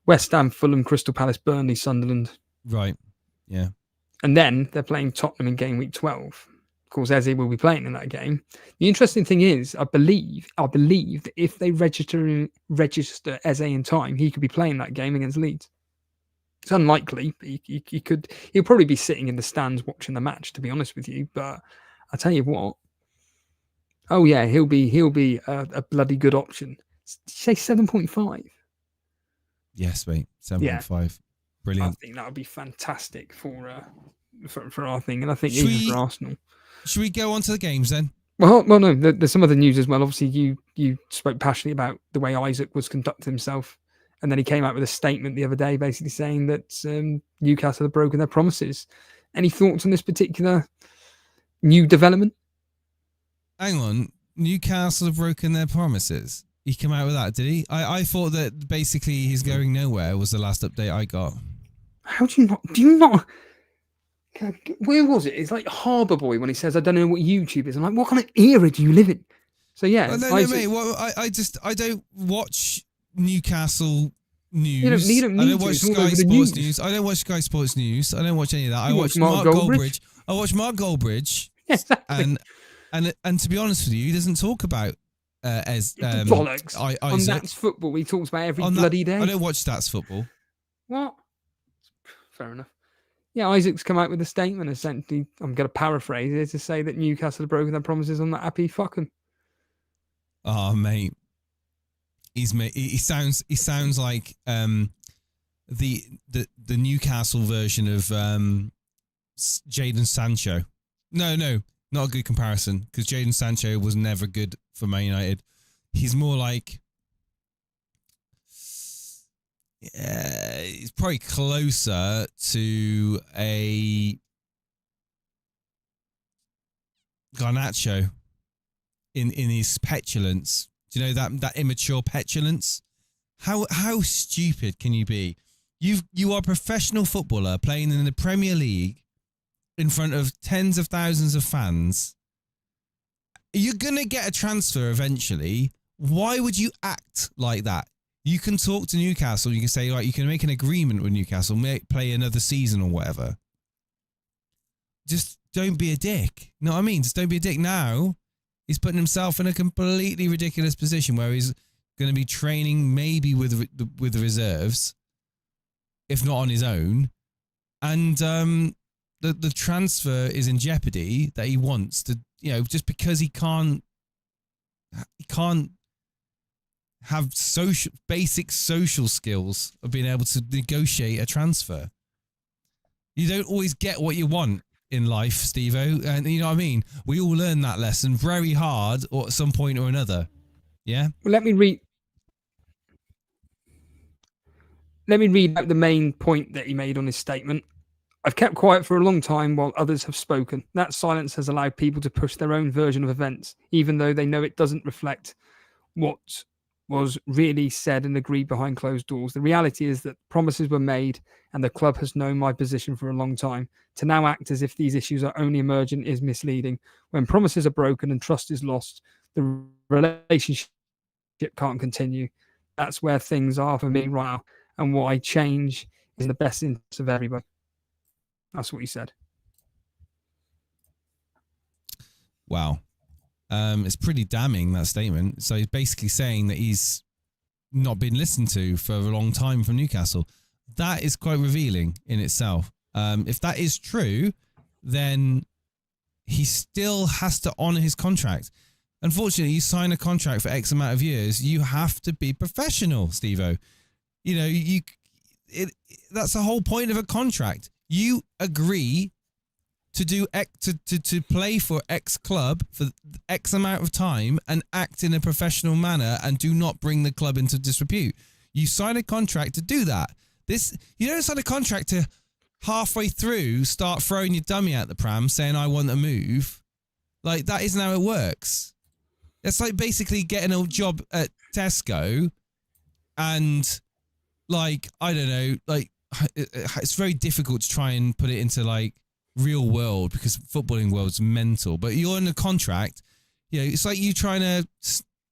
West Ham, Fulham, Crystal Palace, Burnley, Sunderland. Right, yeah. And then they're playing Tottenham in game week 12. Of course, Eze will be playing in that game. The interesting thing is, I believe that if they register Eze in time, he could be playing that game against Leeds. It's unlikely. But he'll probably be sitting in the stands watching the match, to be honest with you. But I tell you what. Oh yeah, he'll be a bloody good option. Did you say 7.5? Yes, mate. 7.5. Yeah. Brilliant. I think that would be fantastic for our thing, and I think even for Arsenal. Should we go on to the games then? Well, no. There's some other news as well. Obviously, you spoke passionately about the way Isaac was conducting himself, and then he came out with a statement the other day, basically saying that Newcastle have broken their promises. Any thoughts on this particular new development? Hang on, Newcastle have broken their promises. He came out with that, did he? I thought that basically he's going nowhere was the last update I got. How do you not? Where was it? It's like Harbour Boy when he says, "I don't know what YouTube is." I'm like, what kind of era do you live in? So yeah, no, mate. Well, I don't watch Newcastle news. You don't need I don't watch Sky Sports News. I don't watch Sky Sports News. I don't watch any of that. I watch Mark Goldbridge. I watch Mark Goldbridge. Exactly. And to be honest with you, he doesn't talk about bollocks. On That's Football, he talks about every bloody day. I don't watch Stats Football. What? Fair enough. Yeah, Isaac's come out with a statement, essentially, I'm going to paraphrase it, to say that Newcastle have broken their promises on that happy fucking. Oh, mate. He sounds like the Newcastle version of Jadon Sancho. No, not a good comparison, because Jadon Sancho was never good for Man United. He's more like... he's probably closer to a Garnacho in his petulance. Do you know that immature petulance? How stupid can you be? You are a professional footballer playing in the Premier League in front of tens of thousands of fans. You're gonna get a transfer eventually. Why would you act like that? You can talk to Newcastle. You can say, right, you can make an agreement with Newcastle, play another season or whatever. Just don't be a dick. You know what I mean? Just don't be a dick. Now, he's putting himself in a completely ridiculous position where he's going to be training maybe with the reserves, if not on his own. And the transfer is in jeopardy that he wants to, just because he can't can't have basic social skills of being able to negotiate a transfer. You don't always get what you want in life, Steve-O, and you know what I mean? We all learn that lesson very hard or at some point or another. Yeah? Well, let me read out the main point that he made on his statement. I've kept quiet for a long time while others have spoken. That silence has allowed people to push their own version of events, even though they know it doesn't reflect what was really said and agreed behind closed doors. The reality is that promises were made and the club has known my position for a long time. To now act as if these issues are only emergent is misleading. When promises are broken and trust is lost, the relationship can't continue. That's where things are for me right now, and why change is in the best interest of everybody. That's what he said. Wow. It's pretty damning, that statement. So he's basically saying that he's not been listened to for a long time from Newcastle. That is quite revealing in itself. If that is true, then he still has to honour his contract. Unfortunately, you sign a contract for X amount of years, you have to be professional, Steve-O. You know, that's the whole point of a contract. You agree to do to play for X club for X amount of time and act in a professional manner and do not bring the club into disrepute. You sign a contract to do that. You don't sign a contract to halfway through start throwing your dummy out the pram saying I want to move. Like, that isn't how it works. It's like basically getting a job at Tesco and, like, I don't know, like, it's very difficult to try and put it into like real world because footballing world's mental, but you're in a contract, you know, it's like you trying to,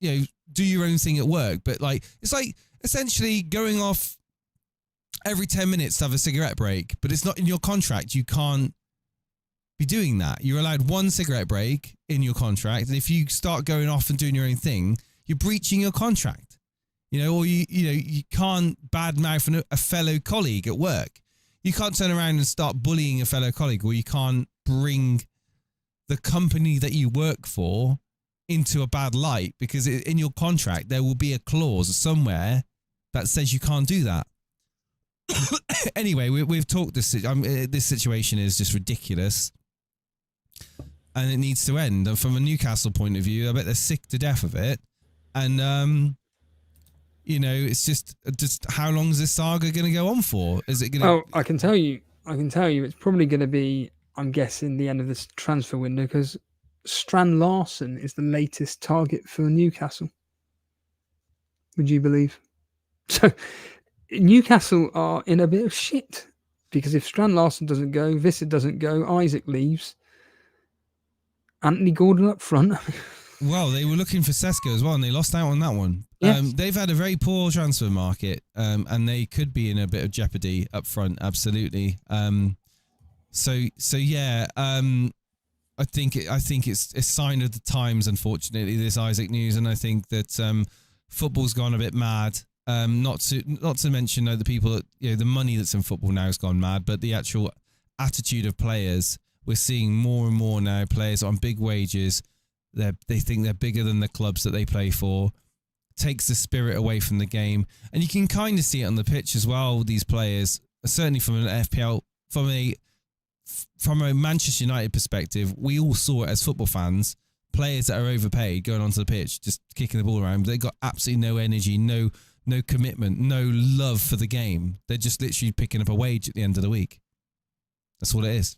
you know, do your own thing at work, but like, it's like essentially going off every 10 minutes to have a cigarette break, but it's not in your contract. You can't be doing that. You're allowed one cigarette break in your contract. And if you start going off and doing your own thing, you're breaching your contract, you know, or you can't badmouth a fellow colleague at work. You can't turn around and start bullying a fellow colleague, or you can't bring the company that you work for into a bad light because in your contract, there will be a clause somewhere that says you can't do that. Anyway, we've talked this situation is just ridiculous and it needs to end. And from a Newcastle point of view, I bet they're sick to death of it. And, you know, it's just how long is this saga going to go on for? Is it going to... Oh, I can tell you, it's probably going to be, I'm guessing, the end of this transfer window because Strand Larsen is the latest target for Newcastle. Would you believe? So Newcastle are in a bit of shit because if Strand Larsen doesn't go, Visser doesn't go, Isaac leaves, Anthony Gordon up front. Well, they were looking for Sesko as well, and they lost out on that one. Yes. They've had a very poor transfer market, and they could be in a bit of jeopardy up front. Absolutely. So yeah. I think it's a sign of the times. Unfortunately, this Isaac news, and I think that football's gone a bit mad. Not to mention the people that, you know, the money that's in football now has gone mad, but the actual attitude of players. We're seeing more and more now players on big wages. They think they're bigger than the clubs that they play for. Takes the spirit away from the game, and you can kind of see it on the pitch as well. These players, certainly from an FPL, from a Manchester United perspective, we all saw it as football fans. Players that are overpaid going onto the pitch, just kicking the ball around. They got absolutely no energy, no commitment, no love for the game. They're just literally picking up a wage at the end of the week. That's all it is.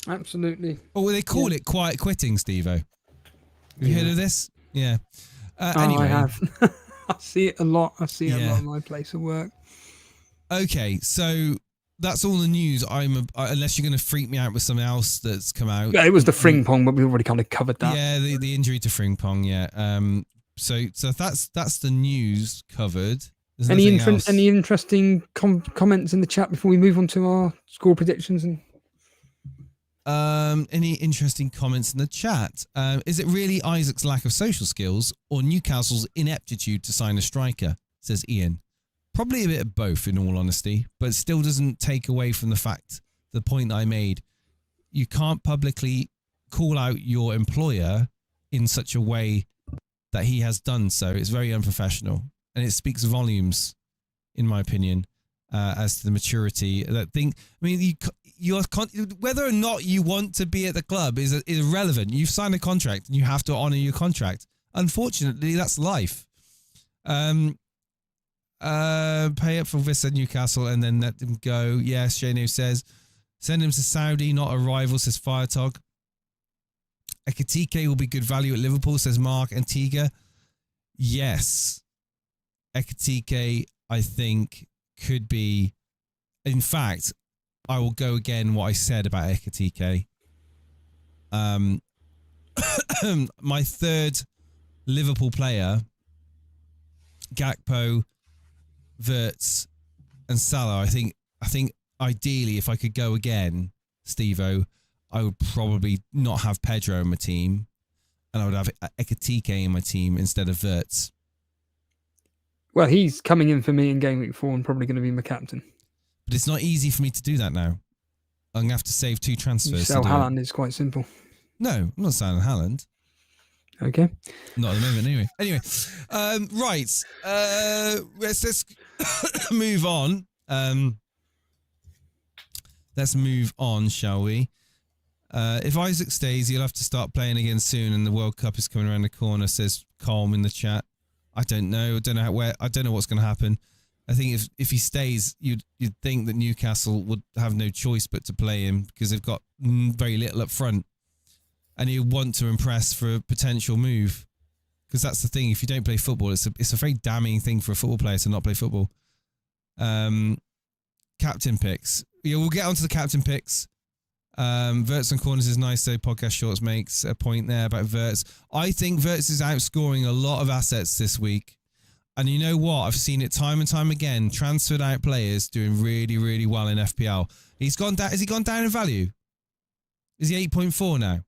Absolutely. Oh, well, they call it quiet quitting, Steve-O. Have you heard of this? Yeah. Anyway. I have. I see it a lot. I see it a lot in my place of work. Okay, so that's all the news. Unless you're going to freak me out with something else that's come out. Yeah, it was the Frimpong, but we already kind of covered that. Yeah, the injury to Frimpong. Yeah. So that's the news covered. Any interesting comments in the chat before we move on to our score predictions? And any interesting comments in the chat? Is it really Isaac's lack of social skills or Newcastle's ineptitude to sign a striker? Says Ian. Probably a bit of both, in all honesty, but it still doesn't take away from the point that I made. You can't publicly call out your employer in such a way that he has done so. It's very unprofessional, and it speaks volumes, in my opinion, as to the maturity. Whether or not you want to be at the club is irrelevant. You've signed a contract, and you have to honour your contract. Unfortunately, that's life. Pay up for Vista Newcastle and then let them go. Yes, Shano says, send him to Saudi, not a rival, says Firetog. Ekatike will be good value at Liverpool, says Mark Antigua. Yes. Ekatike, I think, could be... In fact, I will go again what I said about Ekatike. My third Liverpool player, Gakpo, Wirtz, and Salah. I think ideally, if I could go again, Steve-O, I would probably not have Pedro in my team, and I would have Ekatike in my team instead of Wirtz. Well, he's coming in for me in game week 4 and probably going to be my captain. But it's not easy for me to do that now. I'm going to have to save 2 transfers. You sell Haaland is quite simple. No, I'm not selling Haaland. Okay. Not at the moment, anyway. Right. Let's move on. Let's move on, shall we? If Isaac stays, he'll have to start playing again soon, and the World Cup is coming around the corner, says Colm in the chat. I don't know. I don't know what's going to happen. I think if he stays, you'd think that Newcastle would have no choice but to play him because they've got very little up front, and he'll want to impress for a potential move. Because that's the thing. If you don't play football, it's a very damning thing for a football player to not play football. Captain picks. Yeah, we'll get onto the captain picks. Wirtz on corners is nice, though. Podcast Shorts makes a point there about Wirtz. I think Wirtz is outscoring a lot of assets this week. And you know what? I've seen it time and time again. Transferred out players doing really, really well in FPL. He's gone down. Has he gone down in value? Is he 8.4 now?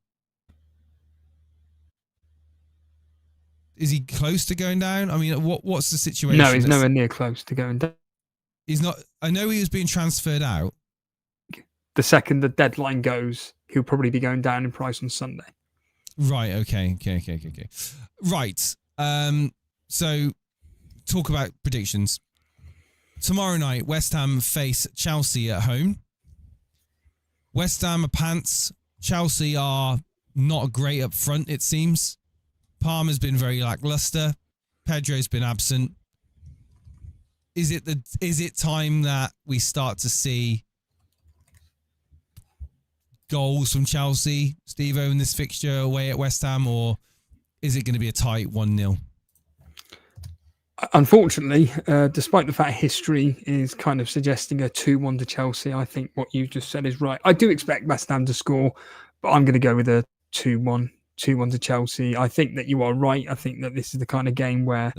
Is he close to going down? I mean, what's the situation? No, he's nowhere near close to going down. He's not. I know he was being transferred out. The second the deadline goes, he'll probably be going down in price on Sunday. Right. Okay. Right. So, talk about predictions. Tomorrow night, West Ham face Chelsea at home. West Ham are pants. Chelsea are not great up front, it seems. Palmer's been very lackluster. Pedro's been absent. Is it time that we start to see goals from Chelsea, Steve-O, in this fixture away at West Ham, or is it going to be a tight 1-0? Unfortunately, despite the fact history is kind of suggesting a 2-1 to Chelsea, I think what you just said is right. I do expect West Ham to score, but I'm going to go with a 2-1 to Chelsea. I think that you are right. I think that this is the kind of game where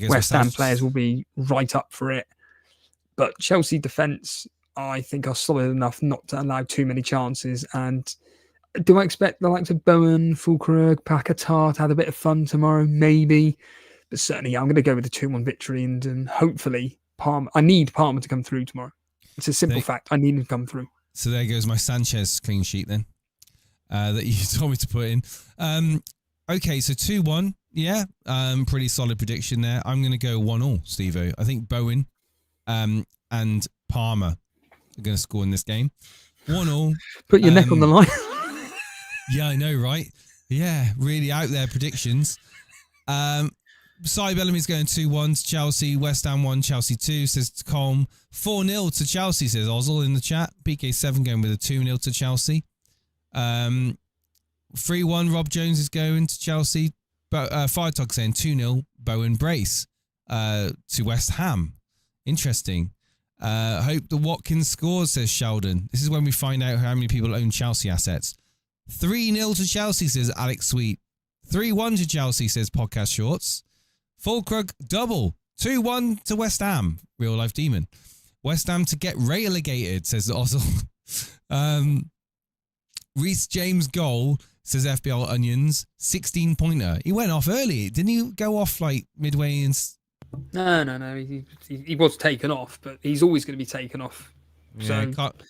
West Ham players will be right up for it. But Chelsea defence, I think, are solid enough not to allow too many chances. And do I expect the likes of Bowen, Fulkrug, Paquetá to have a bit of fun tomorrow? Maybe. But certainly, I'm going to go with a 2-1 victory. And hopefully, Palmer. I need Palmer to come through tomorrow. It's a simple fact. I need him to come through. So there goes my Sanchez clean sheet then. That you told me to put in. Okay, so 2-1. Yeah, pretty solid prediction there. I'm going to go 1-1, Steve-O. I think Bowen and Palmer are going to score in this game. 1-1. Put your neck on the line. Yeah, I know, right? Yeah, really out there predictions. Cy Bellamy's going 2-1 to Chelsea. West Ham 1, Chelsea 2, says Colm. 4-0 to Chelsea, says Ozil in the chat. PK7 going with a 2-0 to Chelsea. 3-1 Rob Jones is going to Chelsea. But Firetog saying 2-0 Bowen Brace to West Ham. Interesting. Hope the Watkins scores, says Sheldon. This is when we find out how many people own Chelsea assets. 3-0 to Chelsea, says Alex Sweet. 3-1 to Chelsea, says Podcast Shorts. Fulkrug double. 2-1 to West Ham. Real life demon. West Ham to get relegated, says Ozil. Reece James goal, says FPL Onions. 16-pointer. He went off early. Didn't he go off midway? No. He was taken off, but he's always going to be taken off. Yeah,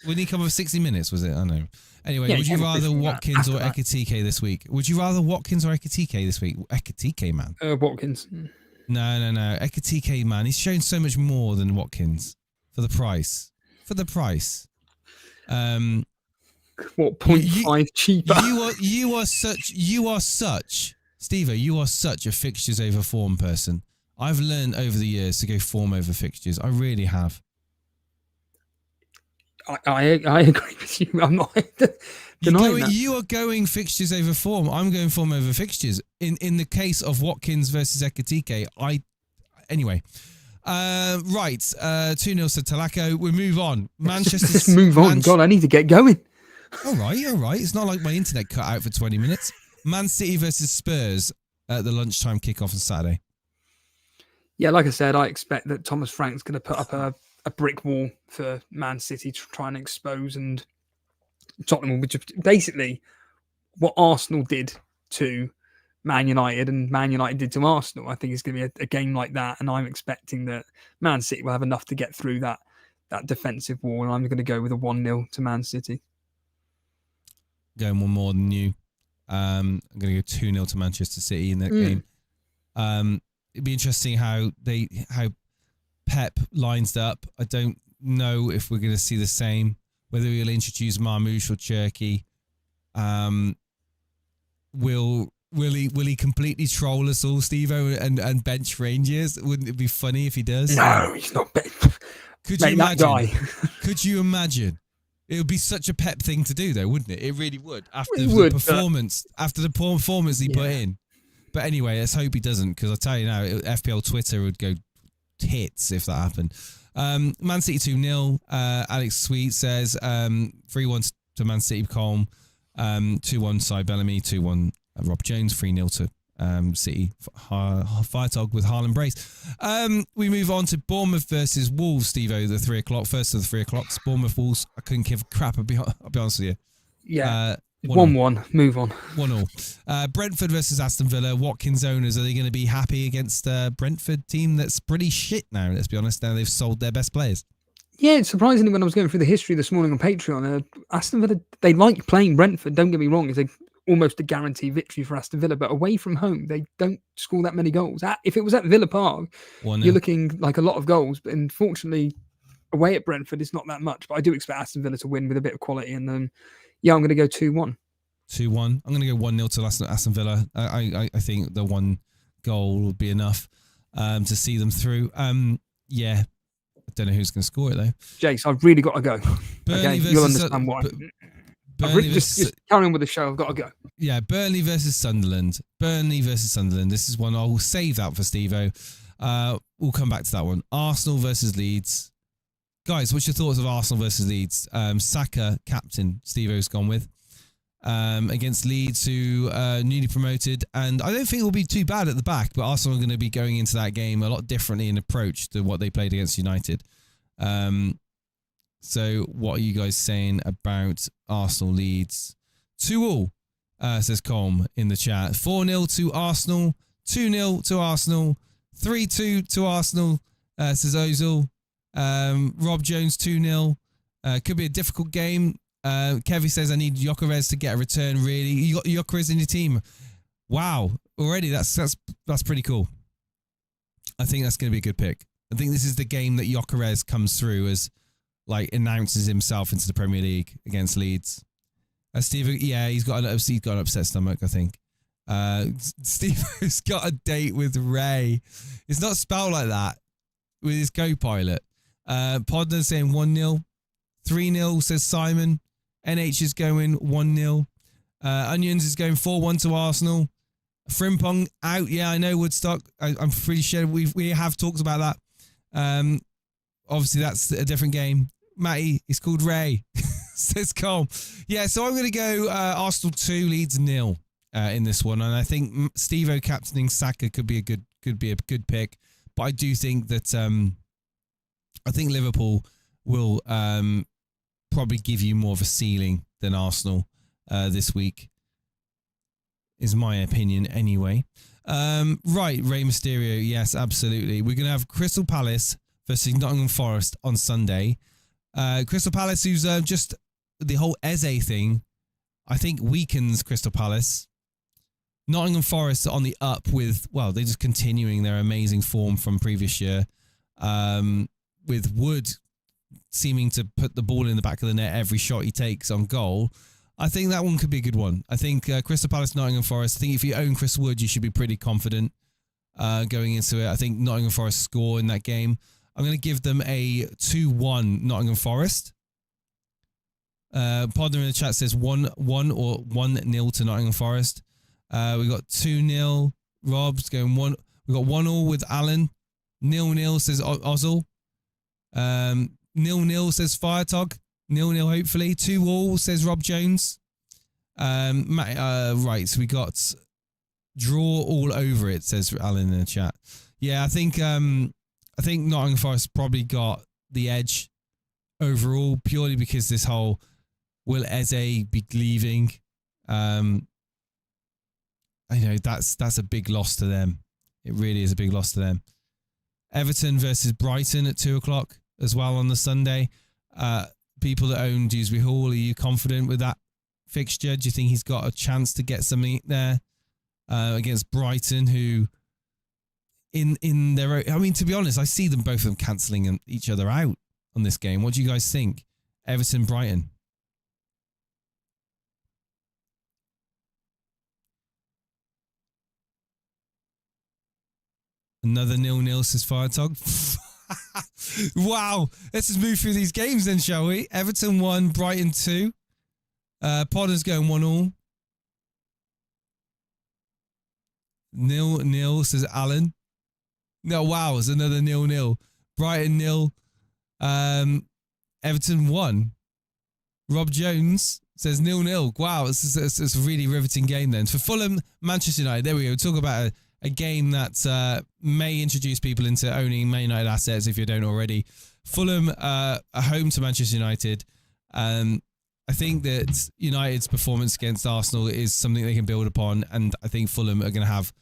we need to come up with 60 minutes, was it? I know. Anyway, Yeah, would you rather Watkins or that. Ekitike this week? Would you rather Watkins or Ekitike this week? Ekitike, man. Watkins. No. Ekitike, man. He's shown so much more than Watkins for the price. What, 0.5 cheaper? You are such, Steve-O, you are such a fixtures over form person. I've learned over the years to go form over fixtures. I really have. I agree with you. I'm not denying that. You are going fixtures over form. I'm going form over fixtures. In the case of Watkins versus Ekitike, anyway. Right. 2-0 to Talaco. We move on. Manchester. Just move on. God, I need to get going. All right. It's not like my internet cut out for 20 minutes. Man City versus Spurs at the lunchtime kickoff on Saturday. Yeah, like I said, I expect that Thomas Frank's going to put up a brick wall for Man City to try and expose, and Tottenham will just basically what Arsenal did to Man United and Man United did to Arsenal. I think it's going to be a game like that, and I'm expecting that Man City will have enough to get through that defensive wall, and I'm going to go with a 1-0 to Man City. Going one more than you. I'm going to go 2-0 to Manchester City in that game. It'd be interesting how Pep lines up. I don't know if we're going to see the same. Whether he'll introduce Marmoush or Cherky. Will he completely troll us all, Steve-O, and bench Rangers? Wouldn't it be funny if he does? No, he's not. Could you imagine? Could you imagine? It would be such a Pep thing to do, though, wouldn't it? It really would. After the performance he put in. But anyway, let's hope he doesn't, because I'll tell you now, FPL Twitter would go tits if that happened. Man City 2-0. Alex Sweet says 3-1 to Man City Colm, 2-1 Cy Bellamy, 2-1 Rob Jones, 3-0 to City Firetog with Haaland brace. We move on to Bournemouth versus Wolves, Steve-O, the 3 o'clock, first of the 3 o'clocks. Bournemouth Wolves, I couldn't give a crap, I'll be honest with you. Yeah. 1-1, move on. 1-1. Brentford versus Aston Villa. Watkins owners, are they going to be happy against a Brentford team that's pretty shit now, let's be honest? Now they've sold their best players. Yeah, surprisingly, when I was going through the history this morning on Patreon, Aston Villa, they like playing Brentford, don't get me wrong, it's almost a guaranteed victory for Aston Villa, but away from home, they don't score that many goals. If it was at Villa Park, you're looking like a lot of goals, but unfortunately, away at Brentford, it's not that much. But I do expect Aston Villa to win with a bit of quality, and then I'm going to go 2-1. 2-1. I'm going to go 1-0 to Aston Villa. I think the one goal will be enough to see them through. Yeah, I don't know who's going to score it, though. Jace, I've really got to go. Burnley versus you'll understand why. Just carry on with the show. I've got to go. Yeah, Burnley versus Sunderland. This is one I'll save that for Steve-O. We'll come back to that one. Arsenal versus Leeds. Guys, what's your thoughts of Arsenal versus Leeds? Saka, captain, Steve-O's gone with. Against Leeds, who newly promoted. And I don't think it will be too bad at the back, but Arsenal are going to be going into that game a lot differently in approach to what they played against United. So what are you guys saying about Arsenal Leeds? 2-2, says Colm in the chat. 4-0 to Arsenal. 2-0 to Arsenal. 3-2 to Arsenal, says Ozil. Rob Jones 2-0. Could be a difficult game. Kevy says, I need Gyökeres to get a return, really. You got Gyökeres in your team. Wow. Already, that's pretty cool. I think that's going to be a good pick. I think this is the game that Gyökeres comes through as, announces himself into the Premier League against Leeds. Steve, yeah, he's got an upset stomach, I think. Steve's got a date with Ray. It's not spelled like that with his co-pilot. Podner's saying 1-0. 3-0, says Simon. NH is going 1-0. Onions is going 4-1 to Arsenal. Frimpong out. Yeah, I know Woodstock. I'm pretty sure we have talked about that. Obviously, that's a different game. Matty, it's called Ray. Says Cole. Yeah, so I'm going to go Arsenal 2, Leeds 0 in this one. And I think Steve-O captaining Saka could be a good pick. But I do think that I think Liverpool will probably give you more of a ceiling than Arsenal this week, is my opinion anyway. Right, Rey Mysterio, yes, absolutely. We're going to have Crystal Palace versus Nottingham Forest on Sunday. Crystal Palace, who's just the whole Eze thing, I think weakens Crystal Palace. Nottingham Forest on the up with, well, they're just continuing their amazing form from previous year. With Wood seeming to put the ball in the back of the net every shot he takes on goal. I think that one could be a good one. I think Crystal Palace, Nottingham Forest, I think if you own Chris Wood, you should be pretty confident going into it. I think Nottingham Forest score in that game. I'm going to give them a 2-1 Nottingham Forest. Podner in the chat says 1-1 or 1-0 to Nottingham Forest. We got 2-0. Rob's going 1. We got 1-1 with Alan. 0-0 says Ozil. 0-0 says Firetog. 0-0 hopefully. 2-2 says Rob Jones. Right, so we got draw all over it, says Alan in the chat. Yeah, I think Nottingham Forest probably got the edge overall purely because this whole will Eze be leaving? I know that's a big loss to them. It really is a big loss to them. Everton versus Brighton at 2:00 as well on the Sunday. People that own Dewsbury Hall, are you confident with that fixture? Do you think he's got a chance to get something there against Brighton, who in their own, I mean, to be honest, I see them both of them cancelling each other out on this game. What do you guys think? Everton, Brighton. Another 0-0 says Firetog. Wow. Let's just move through these games then, shall we? Everton 1, Brighton 2. Potter's going 1-1. 0-0 says Alan. No, wow, it's another 0-0. Brighton 0. Everton 1. Rob Jones says 0-0. Wow, it's a really riveting game then. For Fulham, Manchester United, there we go. Talk about a game that may introduce people into owning Man United assets if you don't already. Fulham are home to Manchester United. I think that United's performance against Arsenal is something they can build upon, and I think Fulham are going to have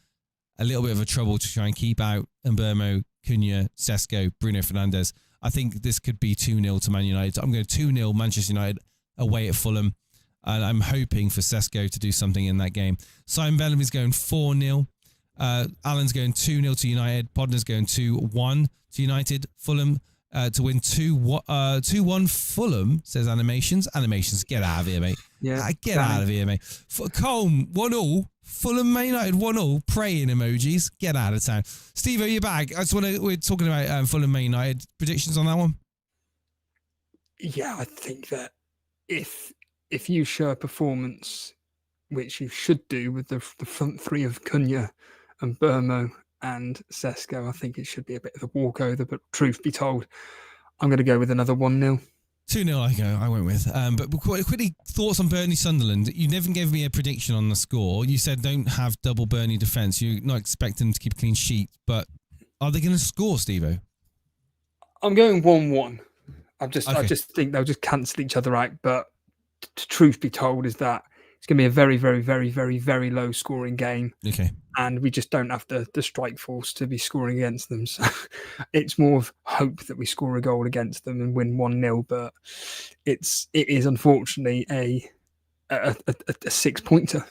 a little bit of a trouble to try and keep out Mbeumo, Cunha, Sesko, Bruno Fernandes. I think this could be 2-0 to Man United. I'm going 2-0 Manchester United away at Fulham, and I'm hoping for Sesko to do something in that game. Simon Bellamy's going 4-0. Alan's going 2-0 to United. Podner's going 2-1 to United. Fulham to win 2-1 Fulham, says Animations. Animations, get out of here, mate. Yeah, get out of here, mate. Colm, 1-1. Fulham Man United 1-1. Praying emojis. Get out of town. Steve, are you back? We're talking about Fulham Man United. Predictions on that one? Yeah, I think that if you show a performance, which you should do with the front three of Cunha and Burmo and Sesko, I think it should be a bit of a walkover, but truth be told, I'm going to go with another 1-0. 2-0 I went with. But quickly, thoughts on Burnley-Sunderland. You never gave me a prediction on the score. You said don't have double Burnley defence. You're not expecting them to keep a clean sheet, but are they going to score, Steve-O? I'm going 1-1. I just think they'll just cancel each other out, but truth be told is that it's going to be a very, very, very, very, very low scoring game. Okay. And we just don't have the strike force to be scoring against them. So it's more of hope that we score a goal against them and win 1-0. But it is unfortunately a 6-pointer.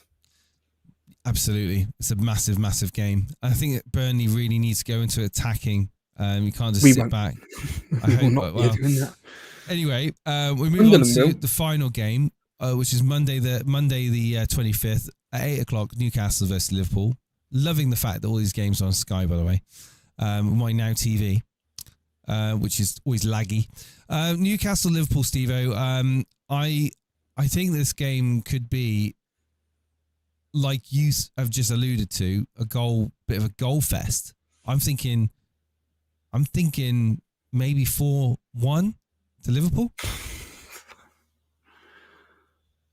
Absolutely. It's a massive, massive game. I think that Burnley really needs to go into attacking. You can't just sit back. I hope not be doing that. Anyway, we move on to the final game, which is Monday the 25th at 8:00, Newcastle versus Liverpool. Loving the fact that all these games are on Sky, by the way. My Now TV, which is always laggy. Newcastle Liverpool, Steve-O. I think this game could be, like you have just alluded to, bit of a goal fest. I'm thinking maybe 4-1 to Liverpool.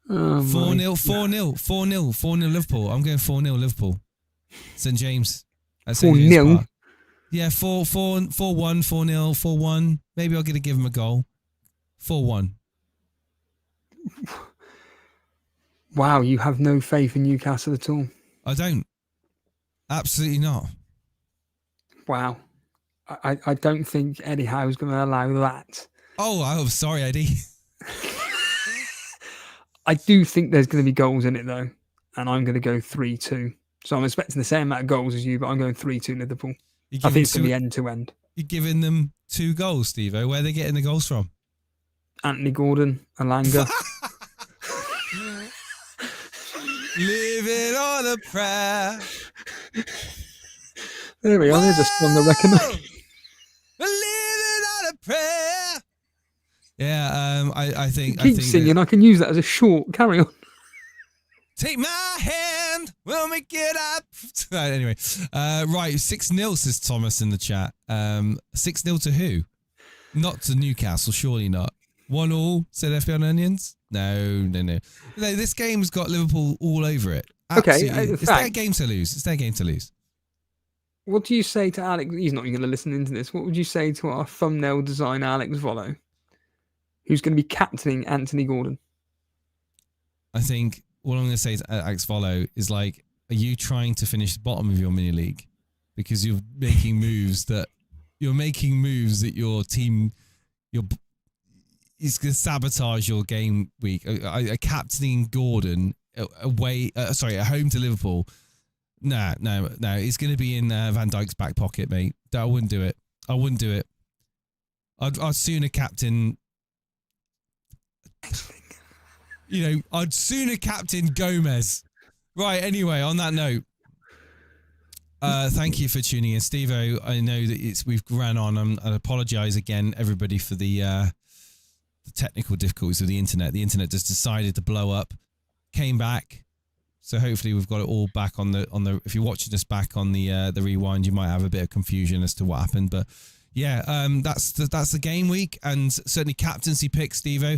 4-0 Liverpool. I'm going 4-0 Liverpool. St James. 4-0. Yeah, 4-1, 4-0, 4-1. Maybe I'll give him a goal. 4-1. Wow, you have no faith in Newcastle at all? I don't. Absolutely not. Wow. I don't think Eddie Howe's going to allow that Oh, sorry, Eddie. I do think there's going to be goals in it, though. And I'm going to go 3-2. So I'm expecting the same amount of goals as you, but I'm going 3-2 Liverpool. I think it's going to be end-to-end. You're giving them 2 goals, Steve-O. Where are they getting the goals from? Anthony Gordon, Alanga. Living on a prayer. There we are. There's a song I recommend. Living on a prayer. Yeah, I think. Keep singing. I can use that as a short. Carry on. Take my hand. We'll make it up. Anyway, right. 6-0 says Thomas in the chat. 6-0 to who? Not to Newcastle. Surely not. 1-1 said FPL Onions. No. This game's got Liverpool all over it. Absolutely. Okay, it's their game to lose. It's their game to lose. What do you say to Alex? He's not even going to listen into this. What would you say to our thumbnail designer, Alex Vollo, who's going to be captaining Anthony Gordon? I think what I'm going to say to Alex Vollo is like, are you trying to finish the bottom of your mini league because you're making moves that your team is going to sabotage your game week? A captaining Gordon away, at home to Liverpool. No. It's going to be in Van Dijk's back pocket, mate. I wouldn't do it. I'd sooner captain. I'd sooner captain Gomez. Right. Anyway, on that note, thank you for tuning in, Steve-O. I know that we've ran on. I apologise again, everybody, for the technical difficulties of the internet. The internet just decided to blow up, came back. So hopefully we've got it all back on the. If you're watching us back on the rewind, you might have a bit of confusion as to what happened. But yeah, that's the game week, and certainly captaincy picks, Steve-O.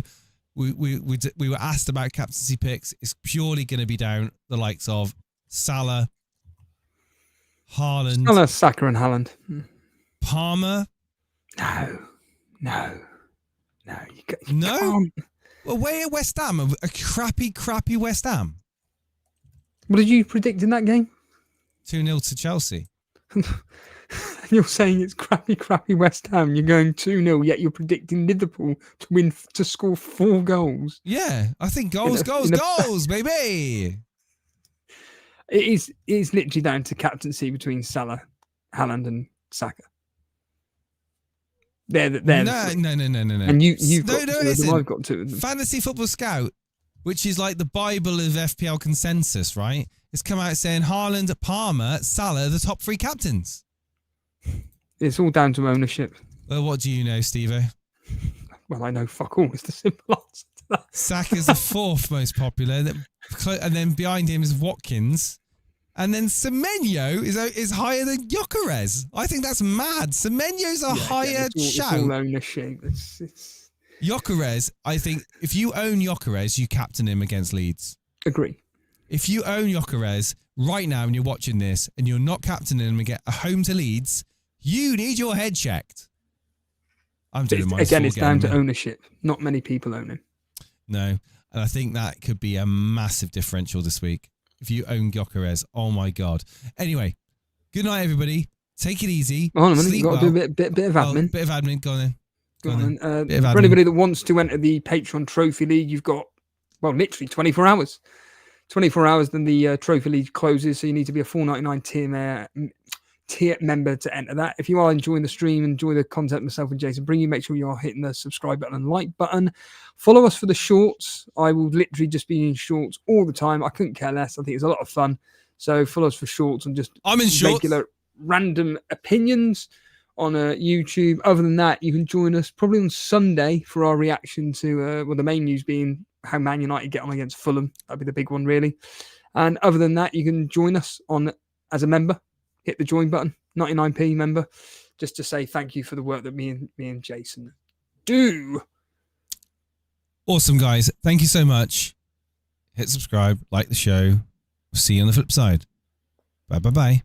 We were asked about captaincy picks. It's purely going to be down the likes of Salah, Haaland, Salah, Saka, and Haaland. Palmer. No. No. Well, where West Ham? A crappy West Ham. What did you predict in that game? 2-0 to Chelsea. You're saying it's crappy West Ham. You're going 2-0, yet you're predicting Liverpool to score 4 goals. Yeah, I think goals, baby. It is literally down to captaincy between Salah, Haaland, and Saka. No. And you've got two of them. I've got 2 of them. Fantasy Football Scout, which is like the Bible of FPL consensus, right? It's come out saying Haaland, Palmer, Salah, the top 3 captains. It's all down to ownership. Well, what do you know, Steve-O? Well, I know fuck all. It's the simple answer to that. Saka's the 4th most popular, and then behind him is Watkins, and then Semenyo is higher than Gyökeres. I think that's mad. Semenyo's a higher shout. It's all ownership. It's Gyökeres, I think if you own Gyökeres, you captain him against Leeds. Agree. If you own Gyökeres right now and you're watching this and you're not captaining him and get a home to Leeds, you need your head checked. I'm doing my again. It's down to ownership. Not many people own him. No, and I think that could be a massive differential this week. If you own Gyökeres, oh my God. Anyway, good night, everybody. Take it easy. Hold on a minute. You've got to do a bit of admin. Bit of admin. Go on then. For anybody that wants to enter the Patreon Trophy League, you've got, literally 24 hours. 24 hours, then the Trophy League closes, so you need to be a $4.99 tier member to enter that. If you are enjoying the stream, enjoy the content myself and Jason bring you, make sure you are hitting the subscribe button and like button. Follow us for the shorts. I will literally just be in shorts all the time. I couldn't care less. I think it's a lot of fun. So follow us for shorts and just regular random opinions on YouTube. Other than that, you can join us probably on Sunday for our reaction to the main news being how Man United get on against Fulham. That'd be the big one, really. And other than that, you can join us on as a member. Hit the join button, 99p member, just to say thank you for the work that me and Jason do. Awesome, guys. Thank you so much. Hit subscribe, like the show. See you on the flip side. Bye.